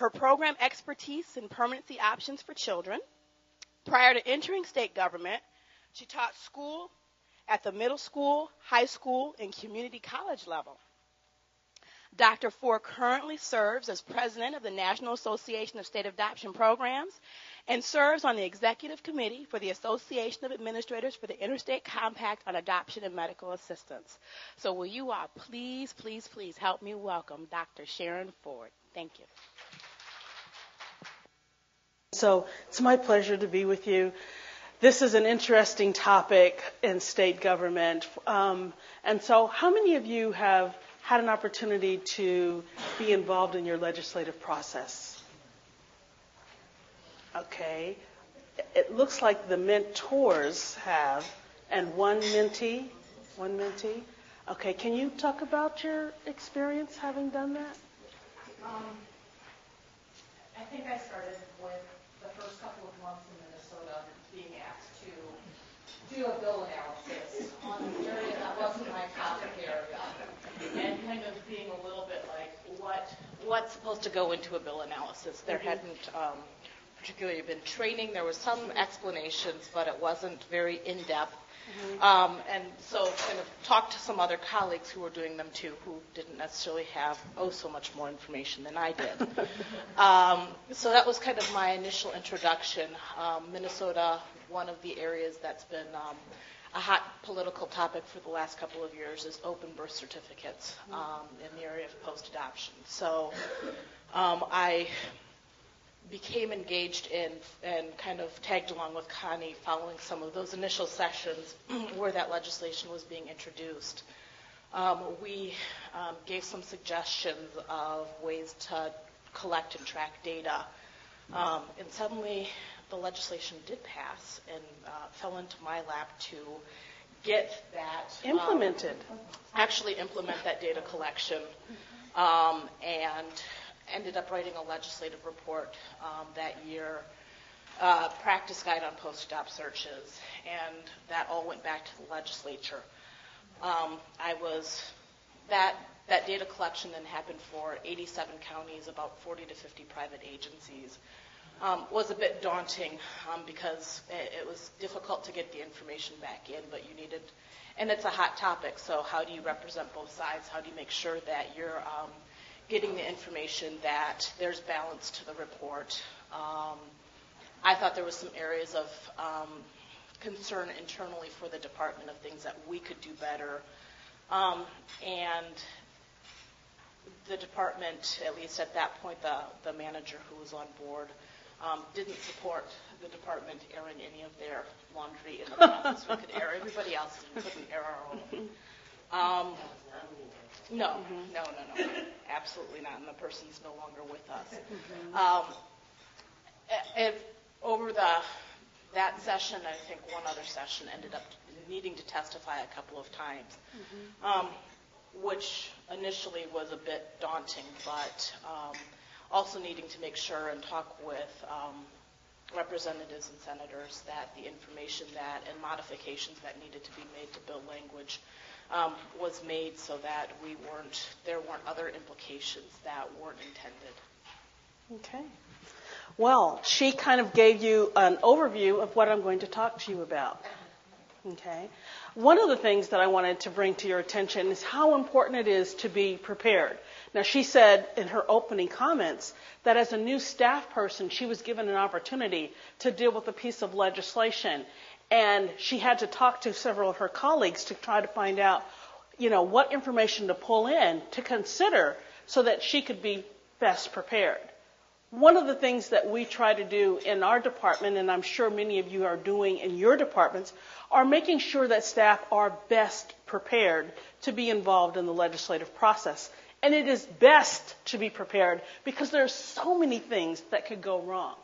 her program expertise in permanency options for children. Prior to entering state government, she taught school at the middle school, high school, and community college level. Dr. Ford currently serves as president of the National Association of State Adoption Programs and serves on the executive committee for the Association of Administrators for the Interstate Compact on Adoption and Medical Assistance. So will you all please, please, please help me welcome Dr. Sharen Ford. Thank you. So it's my pleasure to be with you. This is an interesting topic in state government. And so how many of you have had an opportunity to be involved in your legislative process? Okay. It looks like the mentors have, and one mentee. Okay, can you talk about your experience having done that? I think I started with the first couple of months in Minnesota being asked to do a bill analysis on an area that wasn't my topic area, and kind of being a little bit like, what's supposed to go into a bill analysis? There hadn't particularly been training. There was some explanations, but it wasn't very in-depth. And so kind of talked to some other colleagues who were doing them too, who didn't necessarily have, so much more information than I did. So that was kind of my initial introduction. Minnesota, one of the areas that's been a hot political topic for the last couple of years is open birth certificates in the area of post-adoption. So I became engaged in and kind of tagged along with Connie following some of those initial sessions where that legislation was being introduced. We gave some suggestions of ways to collect and track data. And suddenly the legislation did pass and fell into my lap to get that implemented. Actually implement that data collection, and ended up writing a legislative report that year, practice guide on post-adopt searches, and that all went back to the legislature. That data collection then happened for 87 counties, about 40 to 50 private agencies. Was a bit daunting because it was difficult to get the information back in, but you needed, and it's a hot topic, so how do you represent both sides? How do you make sure that you're getting the information, that there's balance to the report? I thought there was some areas of concern internally for the department of things that we could do better. And the department, at least at that point, the manager who was on board, didn't support the department airing any of their laundry in the office. We could air everybody else's, we couldn't air our own. No, absolutely not, and the person's no longer with us. Over that session, I think one other session ended up needing to testify a couple of times, which initially was a bit daunting, but also needing to make sure and talk with representatives and senators that the information and modifications that needed to be made to bill language was made so that there weren't other implications that weren't intended. Okay. Well, she kind of gave you an overview of what I'm going to talk to you about. Okay. One of the things that I wanted to bring to your attention is how important it is to be prepared. Now, she said in her opening comments that as a new staff person, she was given an opportunity to deal with a piece of legislation. And she had to talk to several of her colleagues to try to find out, what information to pull in, to consider, so that she could be best prepared. One of the things that we try to do in our department, and I'm sure many of you are doing in your departments, are making sure that staff are best prepared to be involved in the legislative process. And it is best to be prepared because there are so many things that could go wrong.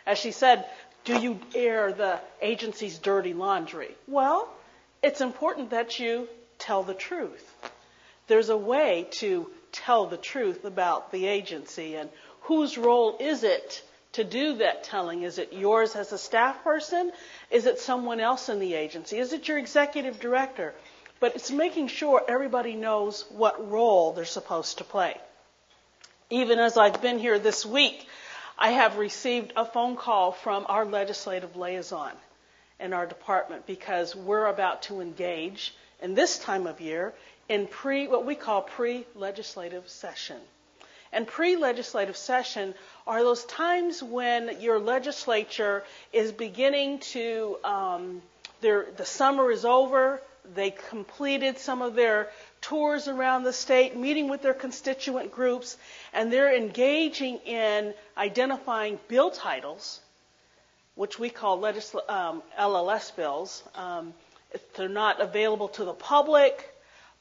As she said, do you air the agency's dirty laundry? Well, it's important that you tell the truth. There's a way to tell the truth about the agency, and whose role is it to do that telling? Is it yours as a staff person? Is it someone else in the agency? Is it your executive director? But it's making sure everybody knows what role they're supposed to play. Even as I've been here this week, I have received a phone call from our legislative liaison in our department because we're about to engage in this time of year in what we call pre-legislative session. And pre-legislative session are those times when your legislature is beginning to, the summer is over, they completed some of their tours around the state, meeting with their constituent groups, and they're engaging in identifying bill titles, which we call LLS bills. They're not available to the public,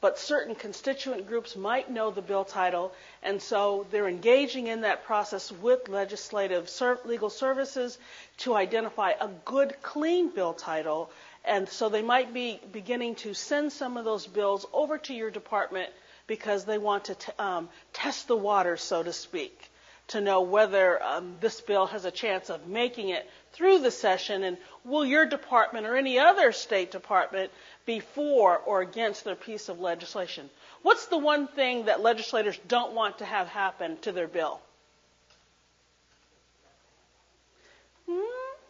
but certain constituent groups might know the bill title, and so they're engaging in that process with legal services to identify a good, clean bill title. And so they might be beginning to send some of those bills over to your department because they want to test the water, so to speak, to know whether this bill has a chance of making it through the session, and will your department or any other state department be for or against their piece of legislation. What's the one thing that legislators don't want to have happen to their bill?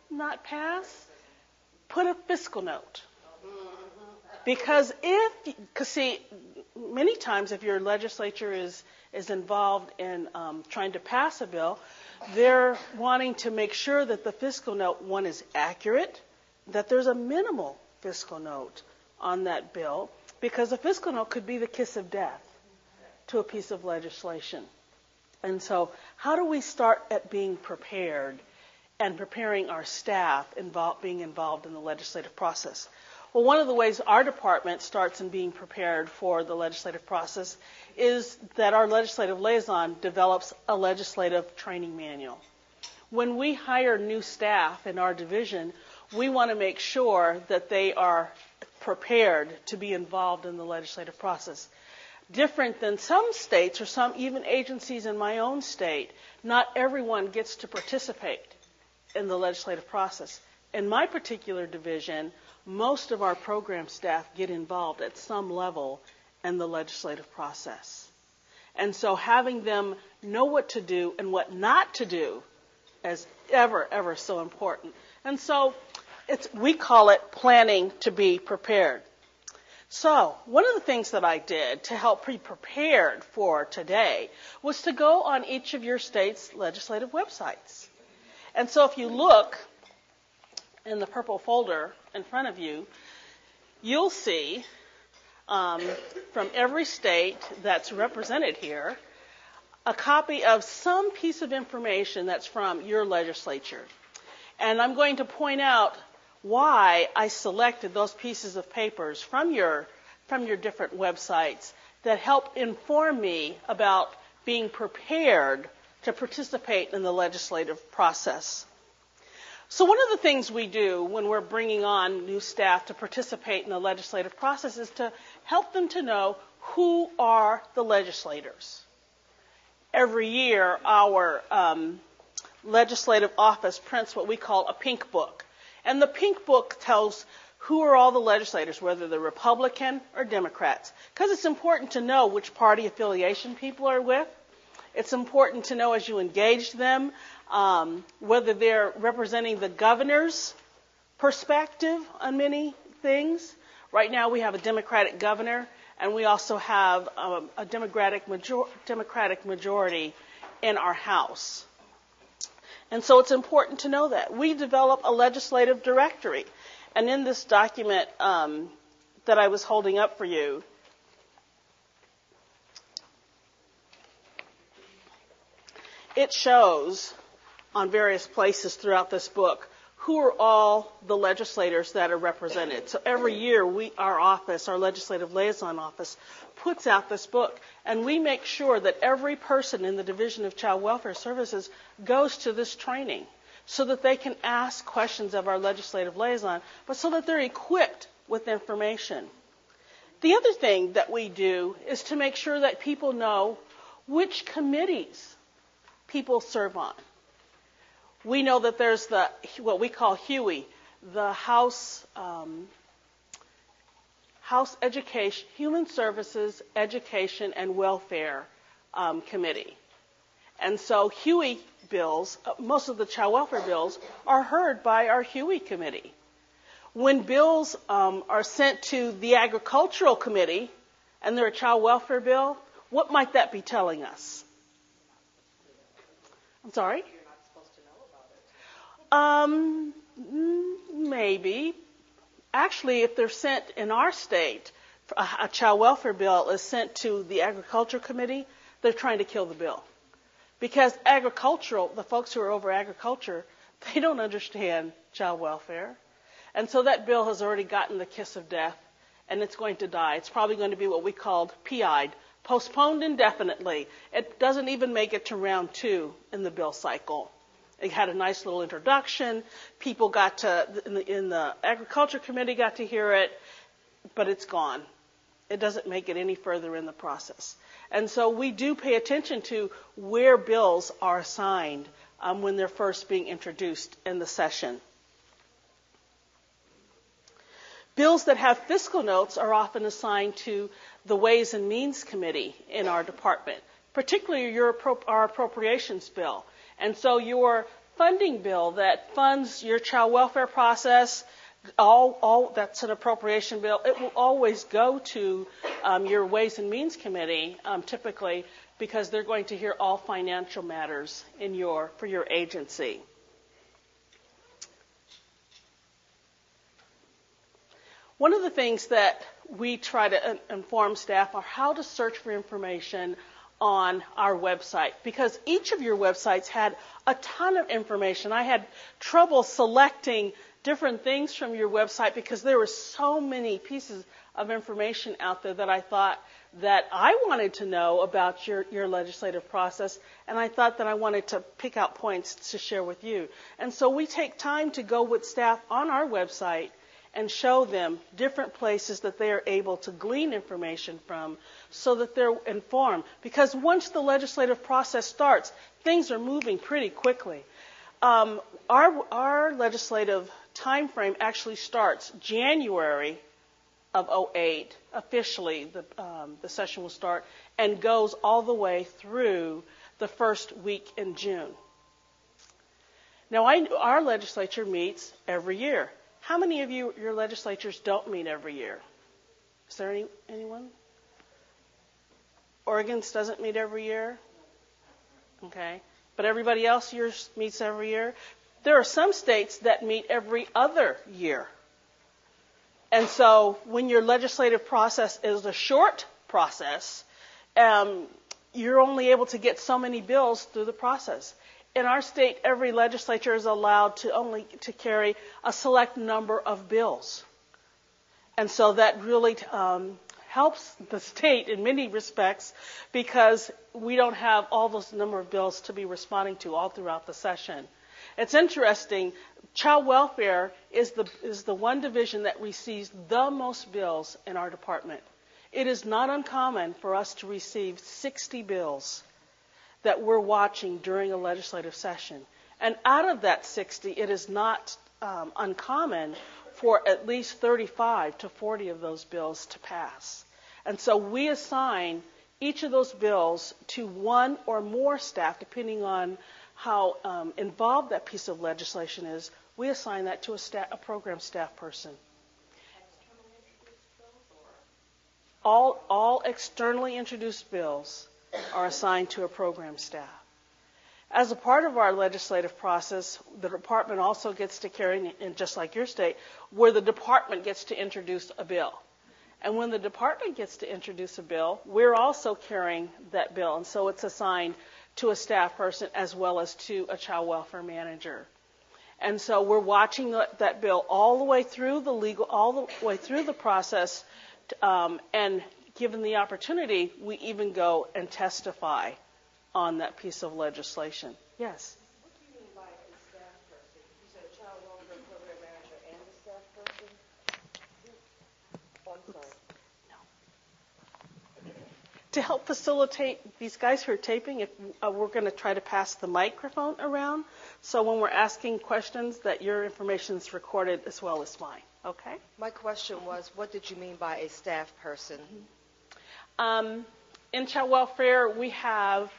Not pass? Put a fiscal note. Because see, many times if your legislature is involved in trying to pass a bill, they're wanting to make sure that the fiscal note, one, is accurate, that there's a minimal fiscal note on that bill, because a fiscal note could be the kiss of death to a piece of legislation. And so how do we start at being prepared and preparing our staff being involved in the legislative process? Well, one of the ways our department starts in being prepared for the legislative process is that our legislative liaison develops a legislative training manual. When we hire new staff in our division, we want to make sure that they are prepared to be involved in the legislative process. Different than some states or some even agencies in my own state, not everyone gets to participate in the legislative process. In my particular division, most of our program staff get involved at some level in the legislative process. And so having them know what to do and what not to do is ever so important. And so we call it planning to be prepared. So one of the things that I did to help be prepared for today was to go on each of your state's legislative websites. And so if you look in the purple folder in front of you, you'll see from every state that's represented here a copy of some piece of information that's from your legislature. And I'm going to point out why I selected those pieces of papers from your different websites that help inform me about being prepared to participate in the legislative process. So one of the things we do when we're bringing on new staff to participate in the legislative process is to help them to know who are the legislators. Every year, our legislative office prints what we call a pink book. And the pink book tells who are all the legislators, whether they're Republican or Democrats, because it's important to know which party affiliation people are with. It's important to know as you engage them whether they're representing the governor's perspective on many things. Right now we have a Democratic governor, and we also have a Democratic majority in our House. And so it's important to know that. We develop a legislative directory. And in this document that I was holding up for you, it shows on various places throughout this book who are all the legislators that are represented. So every year our office, our legislative liaison office, puts out this book, and we make sure that every person in the Division of Child Welfare Services goes to this training so that they can ask questions of our legislative liaison, but so that they're equipped with information. The other thing that we do is to make sure that people know which committees people serve on. We know that there's what we call HUE, the House Education, Human Services, Education, and Welfare Committee. And so Huey bills, most of the child welfare bills, are heard by our Huey committee. When bills are sent to the agricultural committee and they're a child welfare bill, what might that be telling us? I'm sorry? You're not supposed to know about it. Maybe. Actually, if they're sent in our state, a child welfare bill is sent to the agriculture committee, they're trying to kill the bill. Because the folks who are over agriculture, they don't understand child welfare. And so that bill has already gotten the kiss of death, and it's going to die. It's probably going to be what we called PI'd, postponed indefinitely. It doesn't even make it to round 2 in the bill cycle. It had a nice little introduction. People got to, in the agriculture committee got to hear it, but it's gone. It doesn't make it any further in the process. And so we do pay attention to where bills are assigned when they're first being introduced in the session. Bills that have fiscal notes are often assigned to the Ways and Means Committee in our department, particularly our appropriations bill. And so your funding bill that funds your child welfare process, that's an appropriation bill, it will always go to your Ways and Means Committee, typically, because they're going to hear all financial matters for your agency. One of the things that we try to inform staff are how to search for information on our website, because each of your websites had a ton of information. I had trouble selecting different things from your website because there were so many pieces of information out there that I thought that I wanted to know about your legislative process, and I thought that I wanted to pick out points to share with you. And so we take time to go with staff on our website and show them different places that they are able to glean information from so that they're informed. Because once the legislative process starts, things are moving pretty quickly. Our legislative time frame actually starts January of 2008. Officially, the session will start and goes all the way through the first week in June. Now, our legislature meets every year. How many of your legislatures don't meet every year? Is there anyone? Oregon's doesn't meet every year? Okay. But everybody else yours meets every year? There are some states that meet every other year. And so when your legislative process is a short process, you're only able to get so many bills through the process. In our state, every legislature is allowed to carry a select number of bills. And so that really helps the state in many respects because we don't have all those number of bills to be responding to all throughout the session. It's interesting, child welfare is the one division that receives the most bills in our department. It is not uncommon for us to receive 60 bills that we're watching during a legislative session. And out of that 60, it is not uncommon for at least 35 to 40 of those bills to pass. And so we assign each of those bills to one or more staff, depending on how involved that piece of legislation is. We assign that to a program staff person. All externally introduced bills are assigned to a program staff. As a part of our legislative process, the department also gets to carry, and just like your state, where the department gets to introduce a bill. And when the department gets to introduce a bill, we're also carrying that bill. And so it's assigned to a staff person as well as to a child welfare manager. And so we're watching that bill all the way through all the way through the process, and given the opportunity, we even go and testify on that piece of legislation. Yes? What do you mean by a staff person? You said a child welfare program manager and a staff person? Oh, I'm sorry. No. To help facilitate these guys who are taping, we're going to try to pass the microphone around, so when we're asking questions that your information is recorded as well as mine. Okay? My question was, what did you mean by a staff person? In child welfare, we have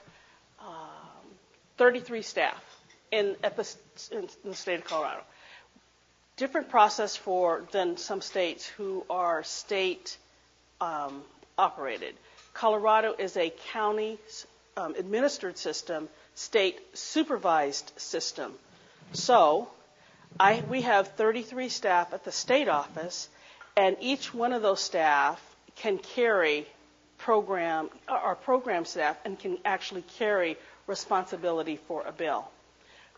33 staff in the state of Colorado. Different process than some states who are state operated. Colorado is a county administered system, state supervised system. So we have 33 staff at the state office, and each one of those staff can carry program staff and can actually carry responsibility for a bill.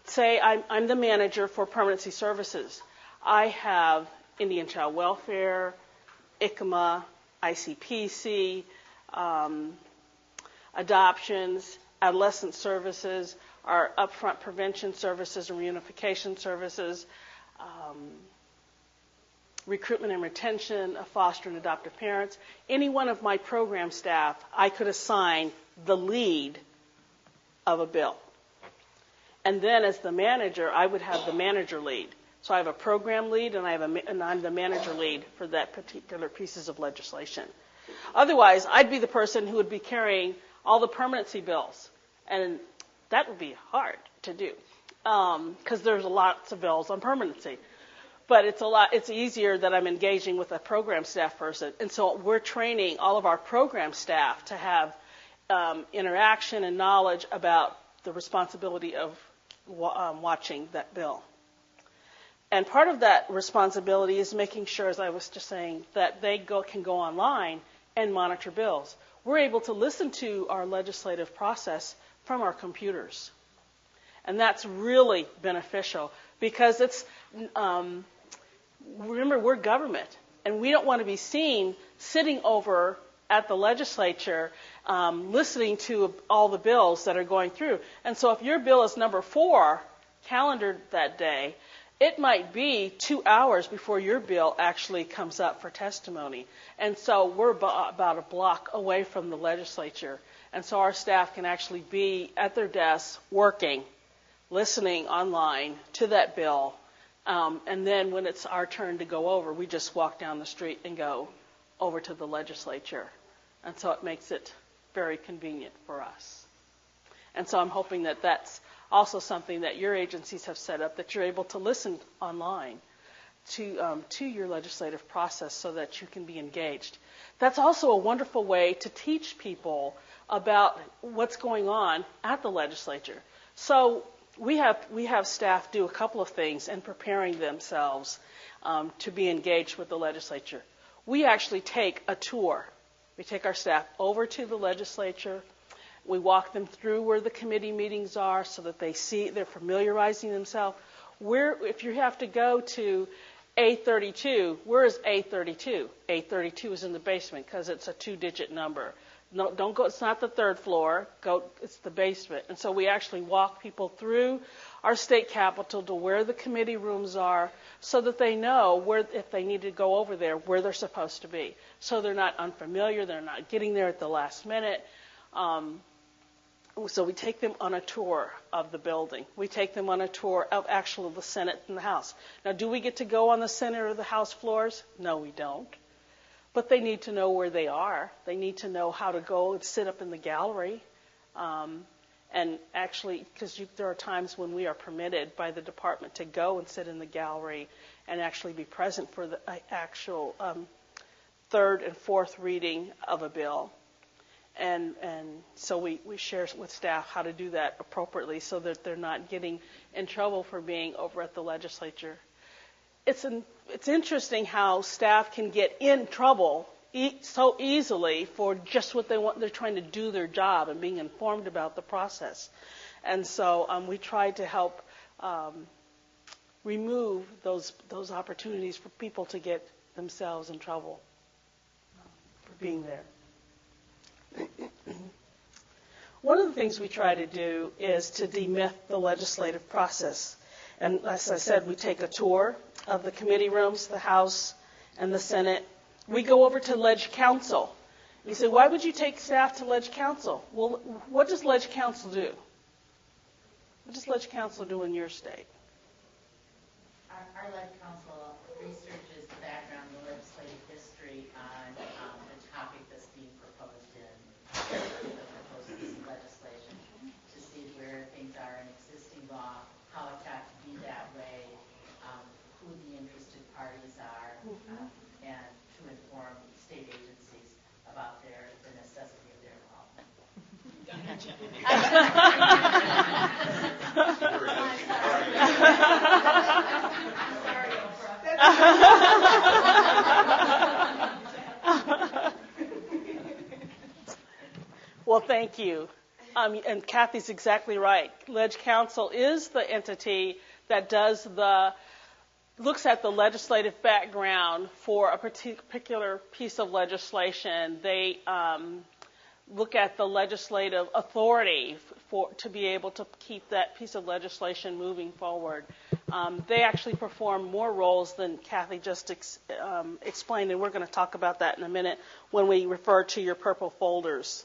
Say I'm the manager for permanency services. I have Indian Child Welfare, ICMA, ICPC, adoptions, adolescent services, our upfront prevention services and reunification services, recruitment and retention of foster and adoptive parents. Any one of my program staff, I could assign the lead of a bill. And then as the manager, I would have the manager lead. So I have a program lead, and I'm the manager lead for that particular pieces of legislation. Otherwise, I'd be the person who would be carrying all the permanency bills, and that would be hard to do because there's lots of bills on permanency. But it's easier that I'm engaging with a program staff person, and so we're training all of our program staff to have interaction and knowledge about the responsibility of watching that bill. And part of that responsibility is making sure, as I was just saying, that they can go online and monitor bills. We're able to listen to our legislative process from our computers. And that's really beneficial because remember, we're government, and we don't want to be seen sitting over at the legislature listening to all the bills that are going through. And so if your bill is number 4 calendared that day, it might be 2 hours before your bill actually comes up for testimony. And so we're about a block away from the legislature. And so our staff can actually be at their desks working, listening online to that bill. And then when it's our turn to go over, we just walk down the street and go over to the legislature. And so it makes it very convenient for us. And so I'm hoping that that's also something that your agencies have set up, that you're able to listen online to your legislative process so that you can be engaged. That's also a wonderful way to teach people about what's going on at the legislature. So we have staff do a couple of things in preparing themselves to be engaged with the legislature. We actually take a tour. We take our staff over to the legislature. We walk them through where the committee meetings are so that they're familiarizing themselves. If you have to go to A32, where is A32? A32 is in the basement because it's a 2-digit number. No, don't go. It's not the 3rd floor. It's the basement. And so we actually walk people through our state capitol to where the committee rooms are, so that they know if they need to go over there, where they're supposed to be. So they're not unfamiliar. They're not getting there at the last minute. So we take them on a tour of the building. We take them on a tour of the Senate and the House. Now, do we get to go on the Senate or the House floors? No, we don't. But they need to know where they are. They need to know how to go and sit up in the gallery. And actually, because there are times when we are permitted by the department to go and sit in the gallery and actually be present for the actual 3rd and 4th reading of a bill. And so we share with staff how to do that appropriately so that they're not getting in trouble for being over at the legislature. It's interesting how staff can get in trouble so easily for just what they want. They're trying to do their job and being informed about the process. And so we try to help remove those opportunities for people to get themselves in trouble for being there. One of the things we try to do is to demyth the legislative process. And as I said, we take a tour of the committee rooms, the House and the Senate. We go over to Leg Council. You say, why would you take staff to Leg Council? Well, what does Leg Council do? What does Leg Council do in your state? Our Leg Council researches the background of the legislative history on the topic that's being proposed in the proposed piece of legislation to see where things are in existing law, how it got to be that way, who the interested parties are, and to inform state agencies about the necessity of their involvement. Well, thank you. And Kathy's exactly right. Ledge Council is the entity that looks at the legislative background for a particular piece of legislation. They look at the legislative authority to be able to keep that piece of legislation moving forward. They actually perform more roles than Kathy just explained, and we're going to talk about that in a minute when we refer to your purple folders.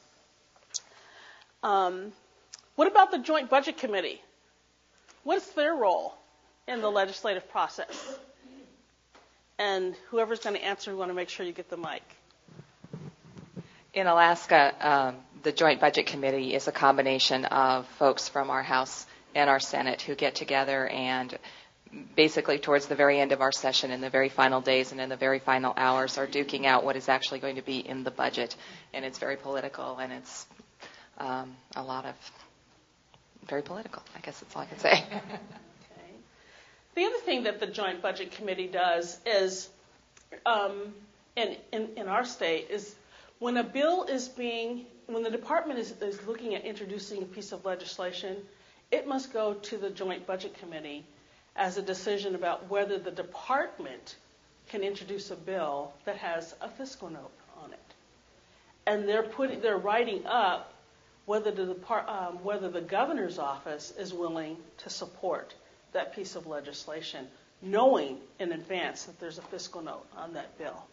What about the Joint Budget Committee? What's their role in the legislative process? And whoever's going to answer, we want to make sure you get the mic. In Alaska, the Joint Budget Committee is a combination of folks from our House and our Senate who get together and basically towards the very end of our session, in the very final days and in the very final hours, are duking out what is actually going to be in the budget. And it's very political, and it's a lot of very political. I guess that's all I can say. Okay. The other thing that the Joint Budget Committee does is, in our state, is when a bill when the department is looking at introducing a piece of legislation, it must go to the Joint Budget Committee as a decision about whether the department can introduce a bill that has a fiscal note on it. And they're writing up whether the governor's office is willing to support that piece of legislation, knowing in advance that there's a fiscal note on that bill.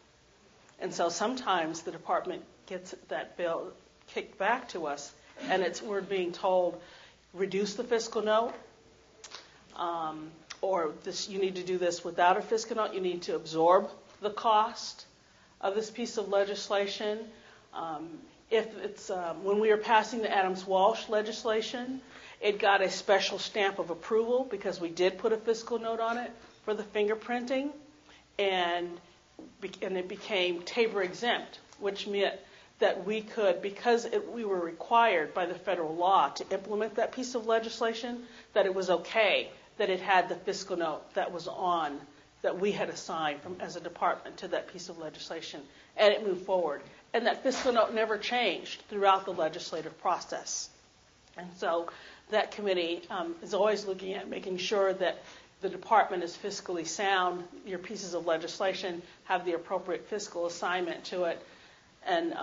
And so sometimes the department gets that bill kicked back to us, and we're being told, reduce the fiscal note, or you need to do this without a fiscal note. You need to absorb the cost of this piece of legislation. If it's when we were passing the Adams-Walsh legislation, it got a special stamp of approval because we did put a fiscal note on it for the fingerprinting, and it became TABOR exempt, which meant that we could, because we were required by the federal law to implement that piece of legislation, that it was okay that it had the fiscal note that was on, that we had assigned as a department to that piece of legislation, and it moved forward. And that fiscal note never changed throughout the legislative process. And so that committee is always looking at making sure that the department is fiscally sound, your pieces of legislation have the appropriate fiscal assignment to it, and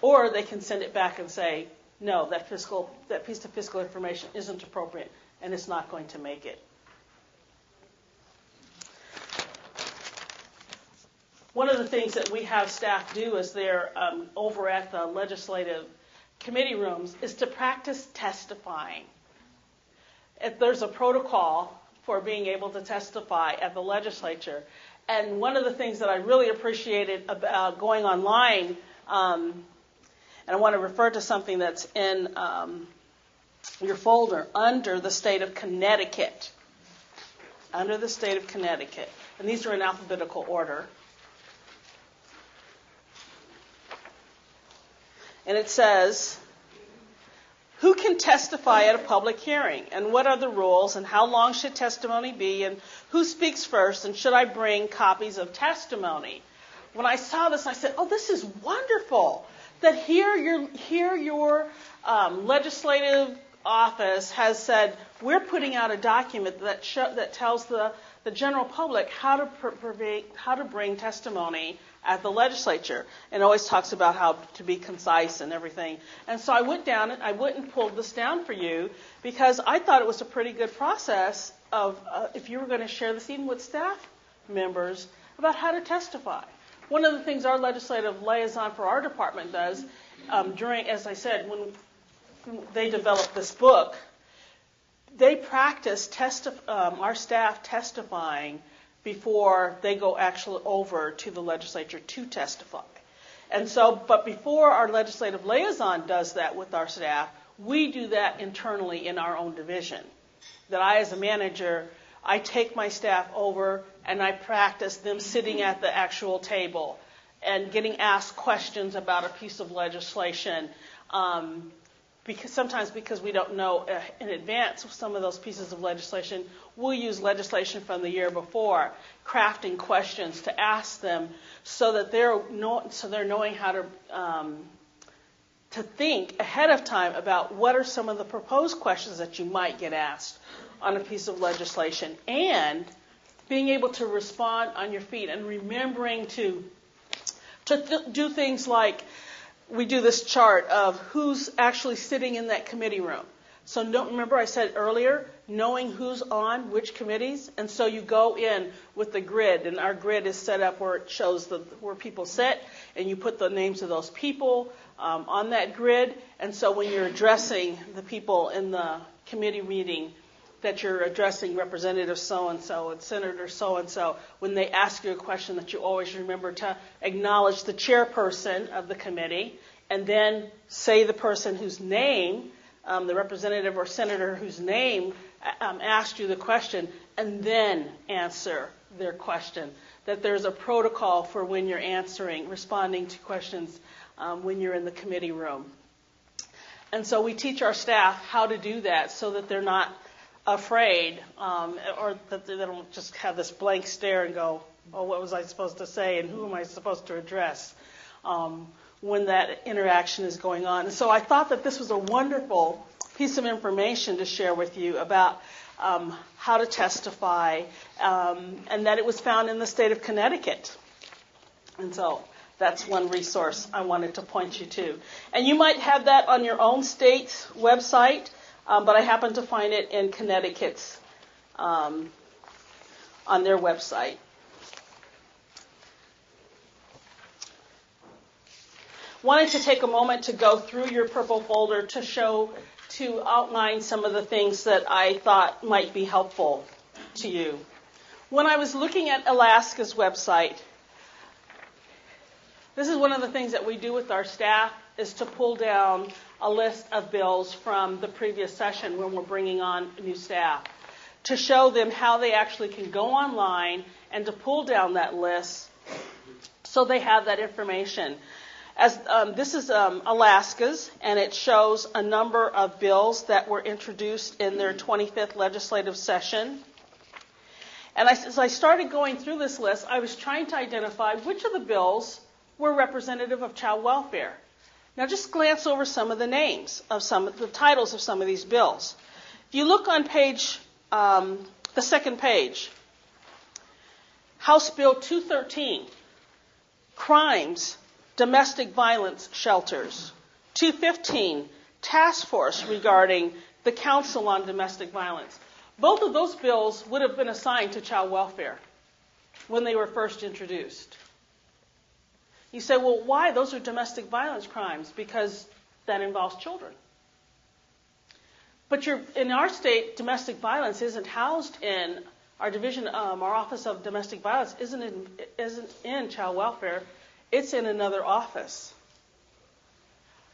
or they can send it back and say, no, that piece of fiscal information isn't appropriate and it's not going to make it. One of the things that we have staff do as they're over at the legislative committee rooms is to practice testifying. If there's a protocol for being able to testify at the legislature, and one of the things that I really appreciated about going online, and I want to refer to something that's in your folder, under the state of Connecticut. Under the state of Connecticut. And these are in alphabetical order. And it says, who can testify at a public hearing? And what are the rules? And how long should testimony be? And who speaks first? And should I bring copies of testimony? When I saw this, I said, oh, this is wonderful. That here your legislative office has said, we're putting out a document that tells the general public how to bring testimony at the legislature, and always talks about how to be concise and everything. And so I went and pulled this down for you because I thought it was a pretty good process of if you were going to share this even with staff members about how to testify. One of the things our legislative liaison for our department does as I said, when they developed this book, they practice our staff testifying before they go actually over to the legislature to testify. And so, but before our legislative liaison does that with our staff, We do that internally in our own division. That I, as a manager, I take my staff over and I practice them sitting at the actual table and getting asked questions about a piece of legislation. Because we don't know in advance of some of those pieces of legislation, we'll use legislation from the year before, crafting questions to ask them so that they're knowing how to think ahead of time about what are some of the proposed questions that you might get asked on a piece of legislation, and being able to respond on your feet and remembering to do things like we do this chart of who's actually sitting in that committee room. So remember I said earlier, knowing who's on which committees, and so you go in with the grid, and our grid is set up where it shows where people sit, and you put the names of those people on that grid, and so when you're addressing the people in the committee meeting, that you're addressing Representative so-and-so and Senator so-and-so, when they ask you a question that you always remember to acknowledge the chairperson of the committee, and then say the person whose name, the representative or senator whose name asked you the question, and then answer their question. That there's a protocol for when you're responding to questions when you're in the committee room. And so we teach our staff how to do that so that they're not afraid, or that they don't just have this blank stare and go, oh, what was I supposed to say and who am I supposed to address when that interaction is going on. And so I thought that this was a wonderful piece of information to share with you about how to testify, and that it was found in the state of Connecticut. And so that's one resource I wanted to point you to. And you might have that on your own state's website, but I happened to find it in Connecticut's on their website. Wanted to take a moment to go through your purple folder to outline some of the things that I thought might be helpful to you. When I was looking at Alaska's website, this is one of the things that we do with our staff, is to pull down a list of bills from the previous session when we're bringing on new staff, to show them how they actually can go online and to pull down that list so they have that information. This is Alaska's, and it shows a number of bills that were introduced in their 25th legislative session. And as I started going through this list, I was trying to identify which of the bills were representative of child welfare. Now just glance over some of the names of the titles of some of these bills. If you look on the second page, House Bill 213, Crimes, Domestic Violence Shelters. 215, Task Force regarding the Council on Domestic Violence. Both of those bills would have been assigned to child welfare when they were first introduced. You say, well, why? Those are domestic violence crimes, because that involves children. But in our state, domestic violence isn't housed in our division, our Office of Domestic Violence isn't in child welfare. It's in another office.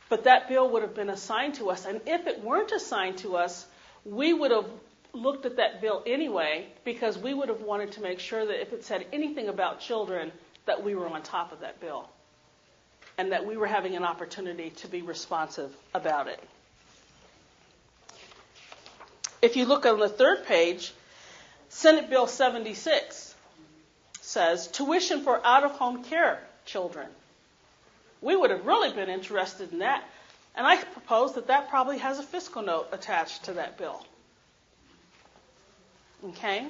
But that bill would have been assigned to us. And if it weren't assigned to us, we would have looked at that bill anyway, because we would have wanted to make sure that if it said anything about children, that we were on top of that bill and that we were having an opportunity to be responsive about it. If you look on the third page, Senate Bill 76 says tuition for out-of-home care children. We would have really been interested in that, and I propose that probably has a fiscal note attached to that bill. Okay?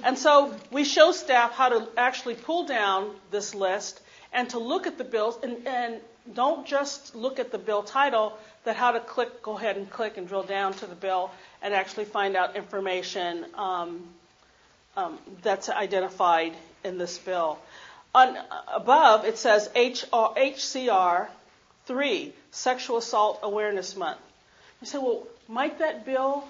And so we show staff how to actually pull down this list and to look at the bills, and don't just look at the bill title, but how to go ahead and click and drill down to the bill and actually find out information that's identified in this bill. Above, it says HCR 3, Sexual Assault Awareness Month. You say, well, might that bill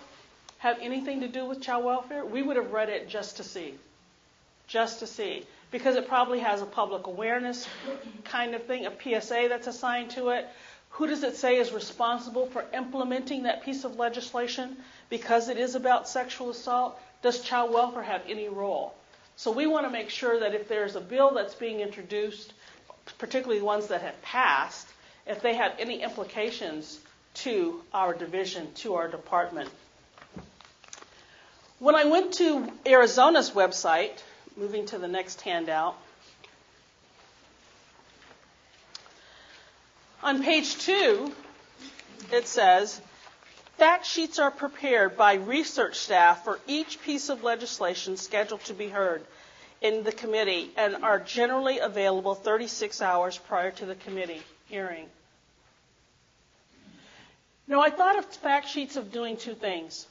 have anything to do with child welfare? We would have read it just to see, because it probably has a public awareness kind of thing, a PSA that's assigned to it, Who does it say is responsible for implementing that piece of legislation? Because it is about sexual assault, does child welfare have any role? So we want to make sure that if there's a bill that's being introduced, particularly ones that have passed, if they have any implications to our division, to our department. When I went to Arizona's website, moving to the next handout, on page 2, it says, fact sheets are prepared by research staff for each piece of legislation scheduled to be heard in the committee and are generally available 36 hours prior to the committee hearing. Now, I thought of fact sheets of doing two things.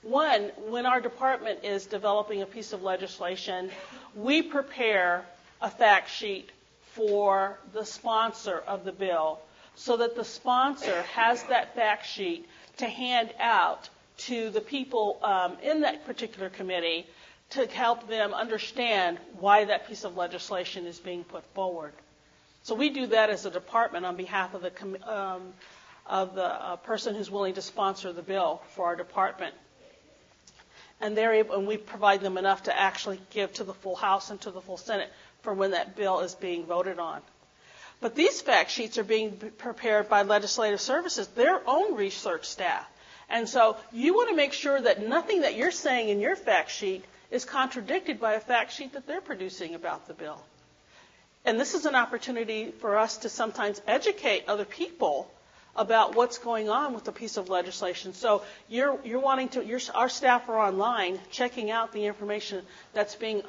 One, when our department is developing a piece of legislation, we prepare a fact sheet for the sponsor of the bill so that the sponsor has that fact sheet to hand out to the people in that particular committee to help them understand why that piece of legislation is being put forward. So we do that as a department on behalf of the person who's willing to sponsor the bill for our department. And they're able, and we provide them enough to actually give to the full House and to the full Senate for when that bill is being voted on. But these fact sheets are being prepared by Legislative Services, their own research staff. And so you want to make sure that nothing that you're saying in your fact sheet is contradicted by a fact sheet that they're producing about the bill. And this is an opportunity for us to sometimes educate other people about what's going on with a piece of legislation. So you're wanting to, our staff are online checking out the information that's being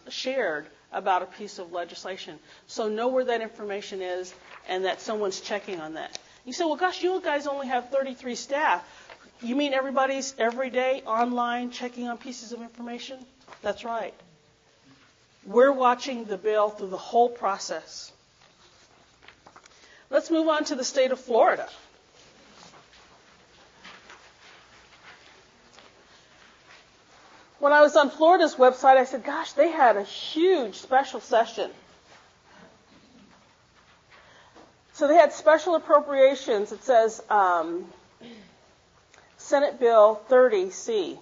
shared about a piece of legislation. So know where that information is and that someone's checking on that. You say, well, gosh, you guys only have 33 staff. You mean everybody's every day online checking on pieces of information? That's right. We're watching the bill through the whole process. Let's move on to the state of Florida. When I was on Florida's website, I said, gosh, they had a huge special session. So they had special appropriations. It says Senate Bill 30C.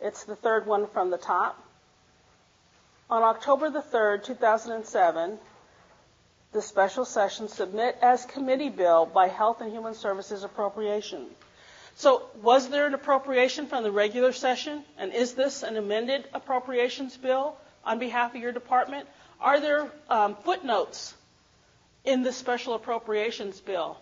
It's the third one from the top. On October the 3rd, 2007, the special session submit as committee bill by Health and Human Services appropriation. So was there an appropriation from the regular session? And is this an amended appropriations bill on behalf of your department? Are there footnotes in the special appropriations bill?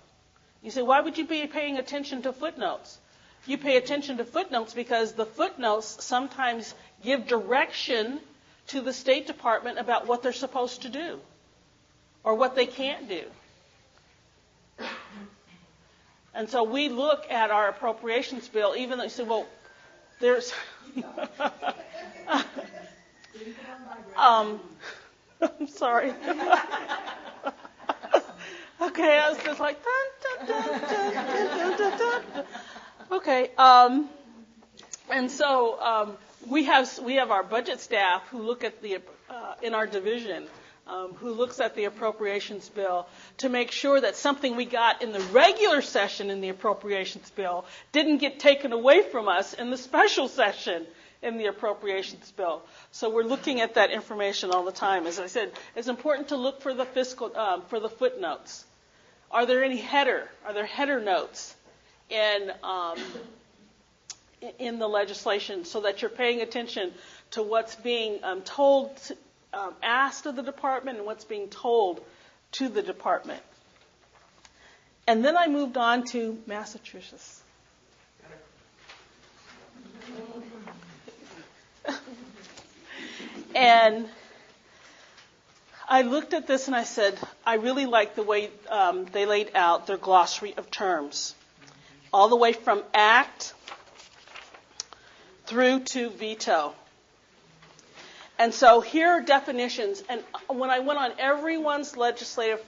You say, why would you be paying attention to footnotes? You pay attention to footnotes because the footnotes sometimes give direction to the State Department about what they're supposed to do or what they can't do. And so we look at our appropriations bill, even though you say, well, there's... I'm sorry. Okay, I was just like, dun, dun, dun, dun, dun, dun, dun, dun. Okay, and so we have our budget staff who look at the in our division who looks at the appropriations bill to make sure that something we got in the regular session in the appropriations bill didn't get taken away from us in the special session in the appropriations bill. So we're looking at that information all the time. As I said, it's important to look for the for the footnotes. Are there any header notes in the legislation so that you're paying attention to what's being asked of the department and what's being told to the department? And then I moved on to Massachusetts. And I looked at this and I said, I really like the way they laid out their glossary of terms, all the way from act through to veto. And so here are definitions. And when I went on everyone's legislative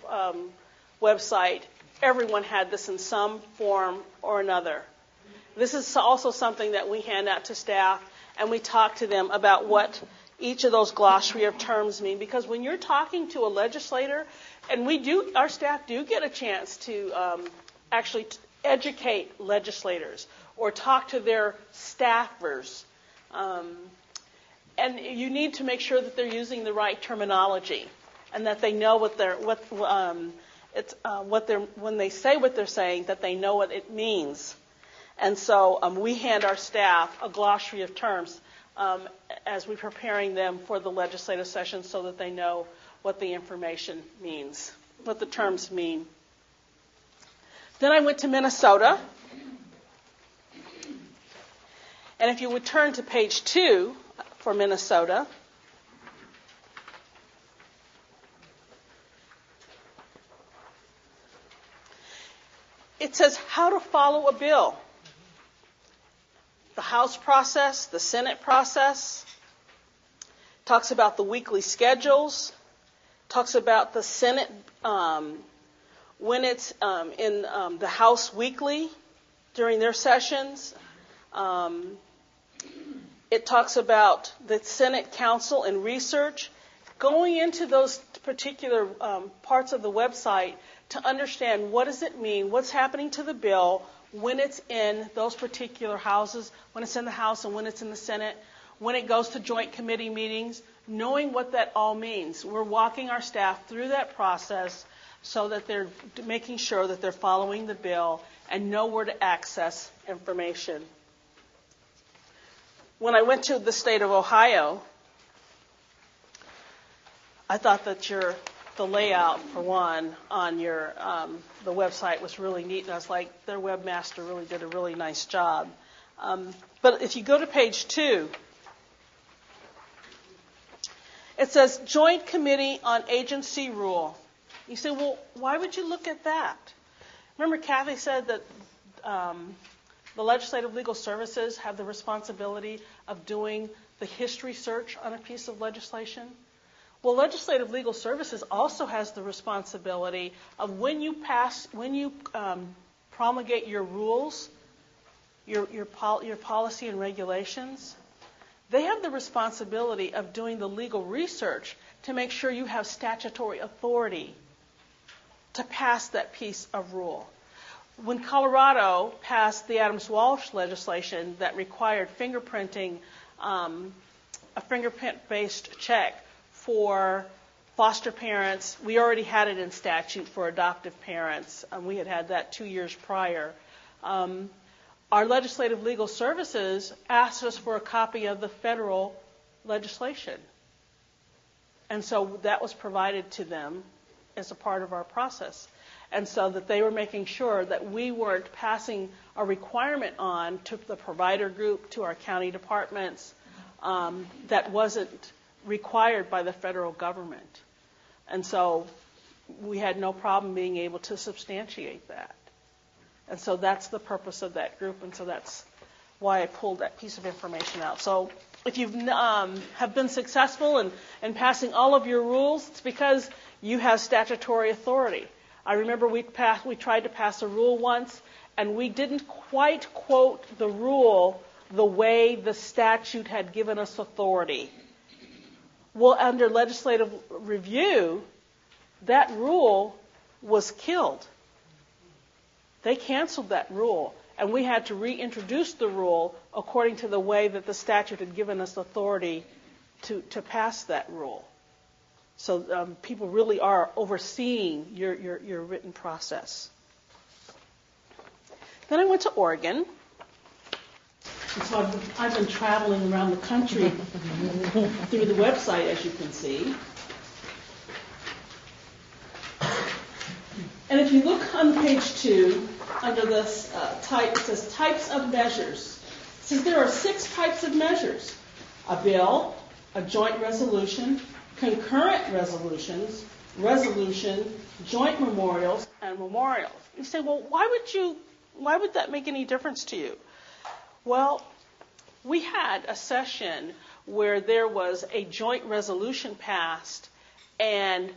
website, everyone had this in some form or another. This is also something that we hand out to staff, and we talk to them about what each of those glossary of terms mean. Because when you're talking to a legislator, and our staff do get a chance to actually educate legislators or talk to their staffers. And you need to make sure that they're using the right terminology and that they know when they say what they're saying, that they know what it means. And so we hand our staff a glossary of terms as we're preparing them for the legislative session so that they know what the information means, what the terms mean. Then I went to Minnesota. And if you would turn to page 2 for Minnesota. It says how to follow a bill. The House process, the Senate process. Talks about the weekly schedules. Talks about the Senate when it's in the House weekly during their sessions. It talks about the Senate Council and research. Going into those particular parts of the website to understand what does it mean, what's happening to the bill when it's in those particular houses, when it's in the House and when it's in the Senate, when it goes to joint committee meetings, knowing what that all means. We're walking our staff through that process so that they're making sure that they're following the bill and know where to access information. When I went to the state of Ohio, I thought that the layout, for one, on your the website was really neat. And I was like, their webmaster really did a really nice job. But if you go to page 2, it says Joint Committee on Agency Rule. You say, well, why would you look at that? Remember Kathy said that the Legislative Legal Services have the responsibility of doing the history search on a piece of legislation? Well, Legislative Legal Services also has the responsibility of when you promulgate your rules, your policy and regulations, they have the responsibility of doing the legal research to make sure you have statutory authority to pass that piece of rule. When Colorado passed the Adams-Walsh legislation that required fingerprinting, a fingerprint-based check for foster parents, we already had it in statute for adoptive parents. We had that 2 years prior. Our Legislative Legal Services asked us for a copy of the federal legislation. And so that was provided to them as a part of our process. And so that they were making sure that we weren't passing a requirement on to the provider group, to our county departments, that wasn't required by the federal government. And so we had no problem being able to substantiate that. And so that's the purpose of that group, and so that's why I pulled that piece of information out. So if you have been successful in passing all of your rules, it's because you have statutory authority. I remember we tried to pass a rule once, and we didn't quite quote the rule the way the statute had given us authority. Well, under legislative review, that rule was killed. They canceled that rule, and we had to reintroduce the rule according to the way that the statute had given us authority to pass that rule. So people really are overseeing your written process. Then I went to Oregon. And so I've been traveling around the country through the website, as you can see. And if you look on page 2, under this type, it says types of measures. It says there are 6 types of measures: a bill, a joint resolution, concurrent resolutions, resolution, joint memorials, and memorials. You say, well, why would that make any difference to you? Well, we had a session where there was a joint resolution passed, and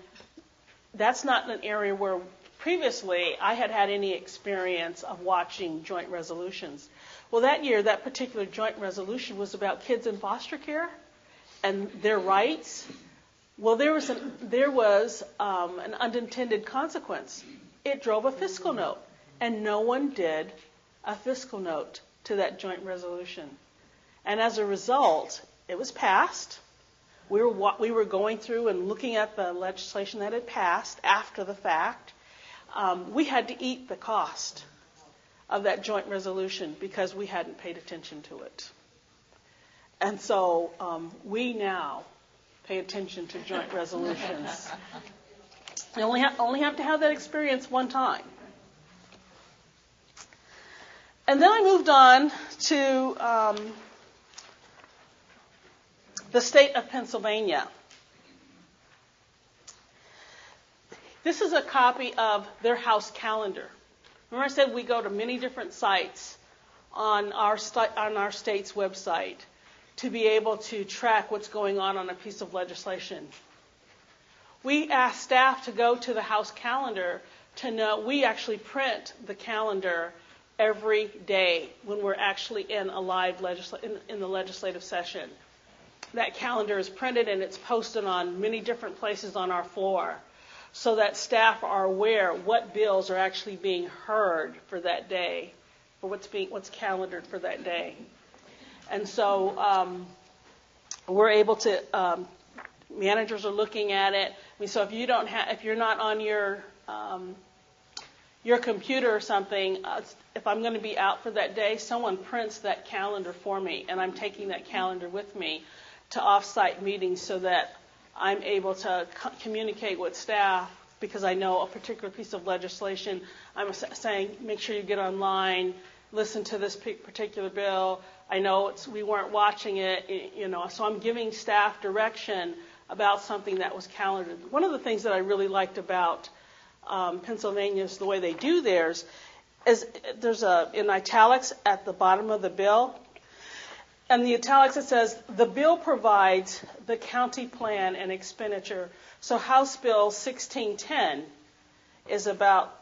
that's not an area where previously I had any experience of watching joint resolutions. Well, that year, that particular joint resolution was about kids in foster care and their rights. Well, there was an unintended consequence. It drove a fiscal note. and no one did a fiscal note to that joint resolution. And as a result, it was passed. We were going through and looking at the legislation that had passed after the fact. We had to eat the cost of that joint resolution because we hadn't paid attention to it. And so we now pay attention to joint resolutions. You only have to have that experience one time. And then I moved on to the state of Pennsylvania. This is a copy of their House calendar. Remember I said we go to many different sites on our state's website to be able to track what's going on a piece of legislation. We asked staff to go to the House calendar to know we actually print the calendar every day when we're actually in a live in the legislative session. That calendar is printed and it's posted on many different places on our floor so that staff are aware what bills are actually being heard for that day, or what's calendared for that day. And so we're able to. Managers are looking at it. I mean, so if you're not on your computer or something, if I'm going to be out for that day, someone prints that calendar for me, and I'm taking that calendar with me to off-site meetings so that I'm able to communicate with staff because I know a particular piece of legislation. I'm saying, make sure you get online, listen to this particular bill. I know we weren't watching it, so I'm giving staff direction about something that was calendared. One of the things that I really liked about Pennsylvania is the way they do theirs is there's in italics at the bottom of the bill. And the italics, it says, the bill provides the county plan and expenditure. So House Bill 1610 is about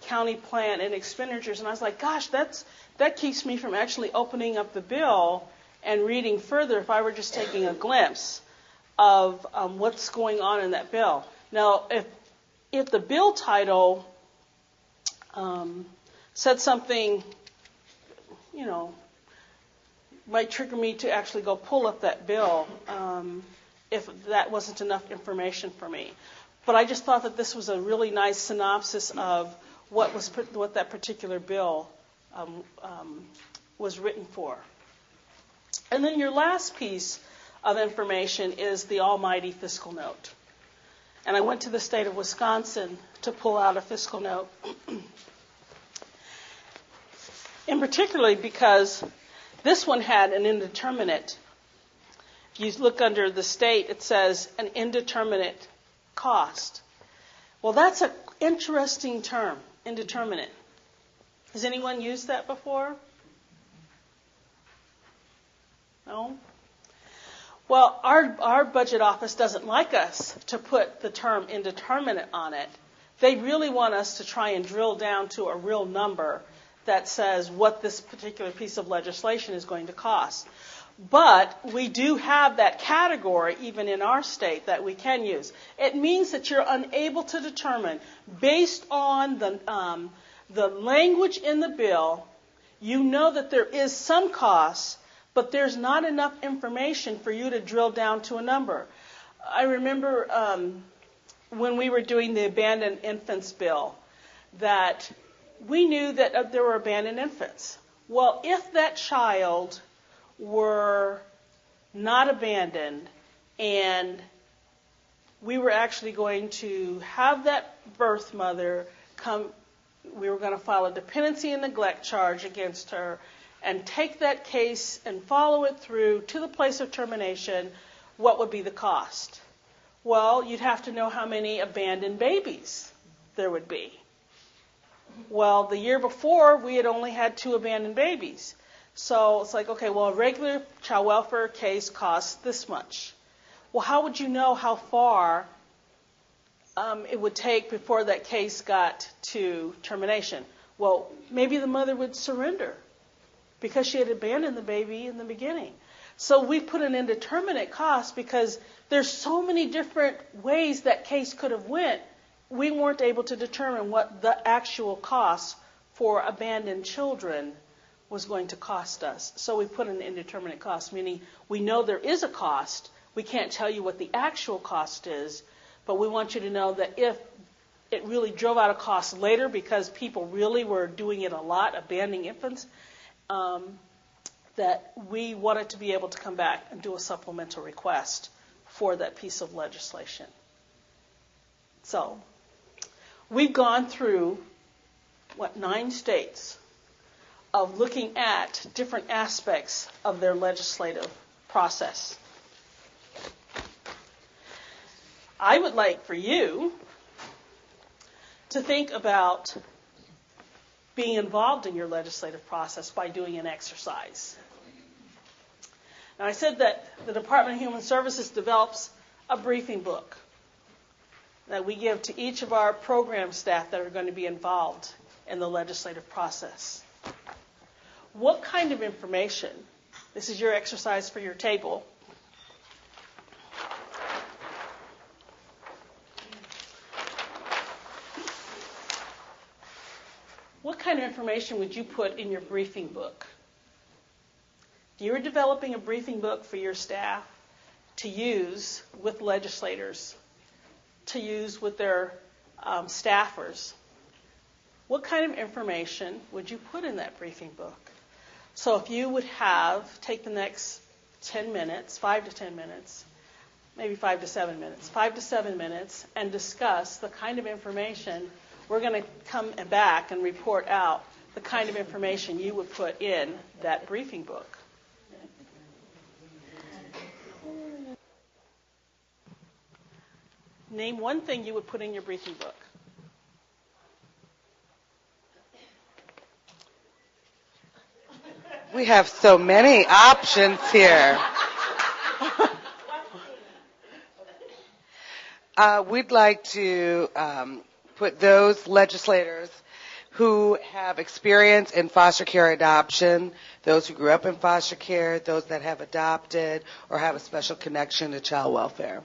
county plan and expenditures. And I was like, gosh, that keeps me from actually opening up the bill and reading further if I were just taking a glimpse of what's going on in that bill. Now, if the bill title said something, might trigger me to actually go pull up that bill if that wasn't enough information for me. But I just thought that this was a really nice synopsis of what that particular bill was written for. And then your last piece of information is the almighty fiscal note. And I went to the state of Wisconsin to pull out a fiscal note. And particularly because this one had an indeterminate. If you look under the state, it says an indeterminate cost. Well, that's an interesting term, indeterminate. Has anyone used that before? No? Well, our budget office doesn't like us to put the term indeterminate on it. They really want us to try and drill down to a real number that says what this particular piece of legislation is going to cost. But we do have that category, even in our state, that we can use. It means that you're unable to determine, based on the language in the bill, you know that there is some cost, but there's not enough information for you to drill down to a number. I remember when we were doing the abandoned infants bill that we knew that there were abandoned infants. Well, if that child were not abandoned and we were actually going to have that birth mother come, we were going to file a dependency and neglect charge against her and take that case and follow it through to the place of termination, what would be the cost? Well, you'd have to know how many abandoned babies there would be. Well, the year before, we had only had 2 abandoned babies. So it's like, okay, well, a regular child welfare case costs this much. Well, how would you know how far it would take before that case got to termination? Well, maybe the mother would surrender because she had abandoned the baby in the beginning. So we put an indeterminate cost because there's so many different ways that case could have went. We weren't able to determine what the actual cost for abandoned children was going to cost us. So we put an indeterminate cost, meaning we know there is a cost. We can't tell you what the actual cost is, but we want you to know that if it really drove out a cost later because people really were doing it a lot, abandoning infants, that we wanted to be able to come back and do a supplemental request for that piece of legislation. So we've gone through, 9 states of looking at different aspects of their legislative process. I would like for you to think about being involved in your legislative process by doing an exercise. Now, I said that the Department of Human Services develops a briefing book that we give to each of our program staff that are going to be involved in the legislative process. What kind of information, this is your exercise for your table, what kind of information would you put in your briefing book? You're developing a briefing book for your staff to use with legislators, to use with their staffers. What kind of information would you put in that briefing book? So if you would take the next 10 minutes, 5 to 10 minutes, maybe 5 to 7 minutes, 5 to 7 minutes, and discuss the kind of information we're going to come back and report out the kind of information you would put in that briefing book. Name one thing you would put in your briefing book. We have so many options here. We'd like to put those legislators who have experience in foster care adoption, those who grew up in foster care, those that have adopted or have a special connection to child welfare.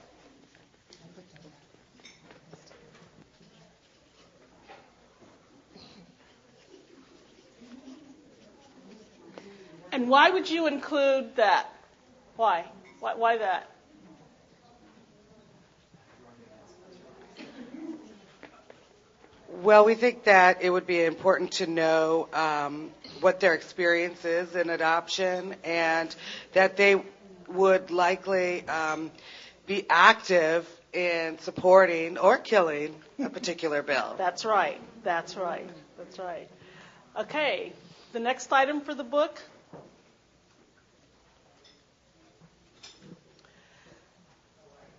And why would you include that? Why? Why that? Well, we think that it would be important to know what their experience is in adoption and that they would likely be active in supporting or killing a particular bill. That's right. Okay, the next item for the book.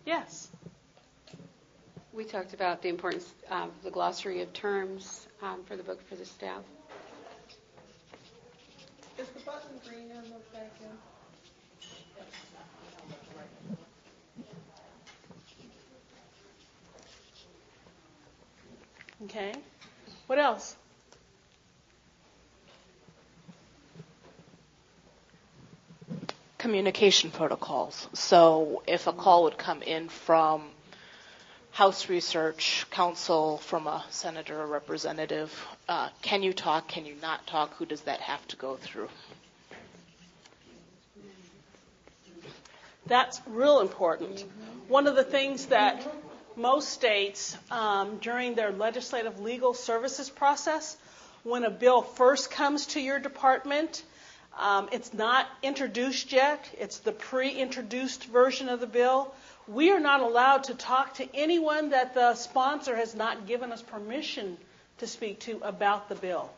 Yes. We talked about the importance of the glossary of terms for the book for the staff. Is the button green on the back end? Okay. What else? Communication protocols. So if a call would come in from House Research Council, from a senator or representative, can you talk, can you not talk? Who does that have to go through? That's real important. One of the things that most states, during their legislative legal services process, when a bill first comes to your department, it's not introduced yet. It's the pre-introduced version of the bill. We are not allowed to talk to anyone that the sponsor has not given us permission to speak to about the bill.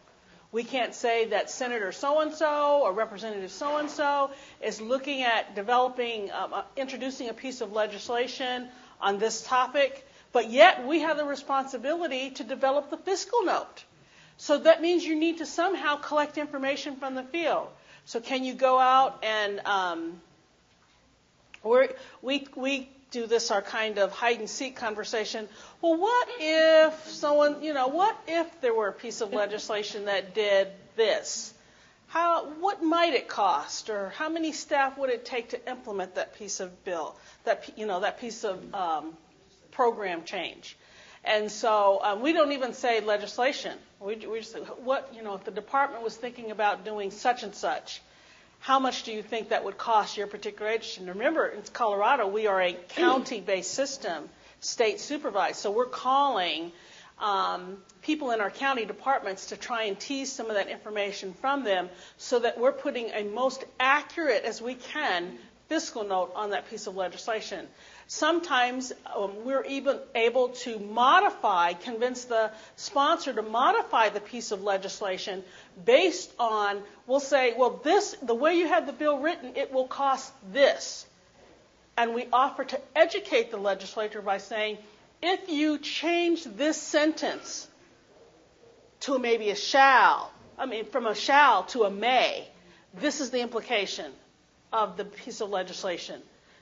We can't say that Senator so-and-so or Representative so-and-so is looking at developing, introducing a piece of legislation on this topic, but yet we have the responsibility to develop the fiscal note. So that means you need to somehow collect information from the field. So can you go out and we do this, our kind of hide and seek conversation. Well, what if someone, what if there were a piece of legislation that did this? What might it cost, or how many staff would it take to implement that piece of bill, that piece of program change? And so we don't even say legislation. We just say, if the department was thinking about doing such and such, how much do you think that would cost your particular agency? And remember, in Colorado, we are a county-based system, state supervised. So we're calling people in our county departments to try and tease some of that information from them so that we're putting a most accurate as we can fiscal note on that piece of legislation. Sometimes we're even able to convince the sponsor to modify the piece of legislation based on, we'll say, well, the way you have the bill written, it will cost this. And we offer to educate the legislator by saying, if you change this sentence to maybe from a shall to a may, this is the implication of the piece of legislation.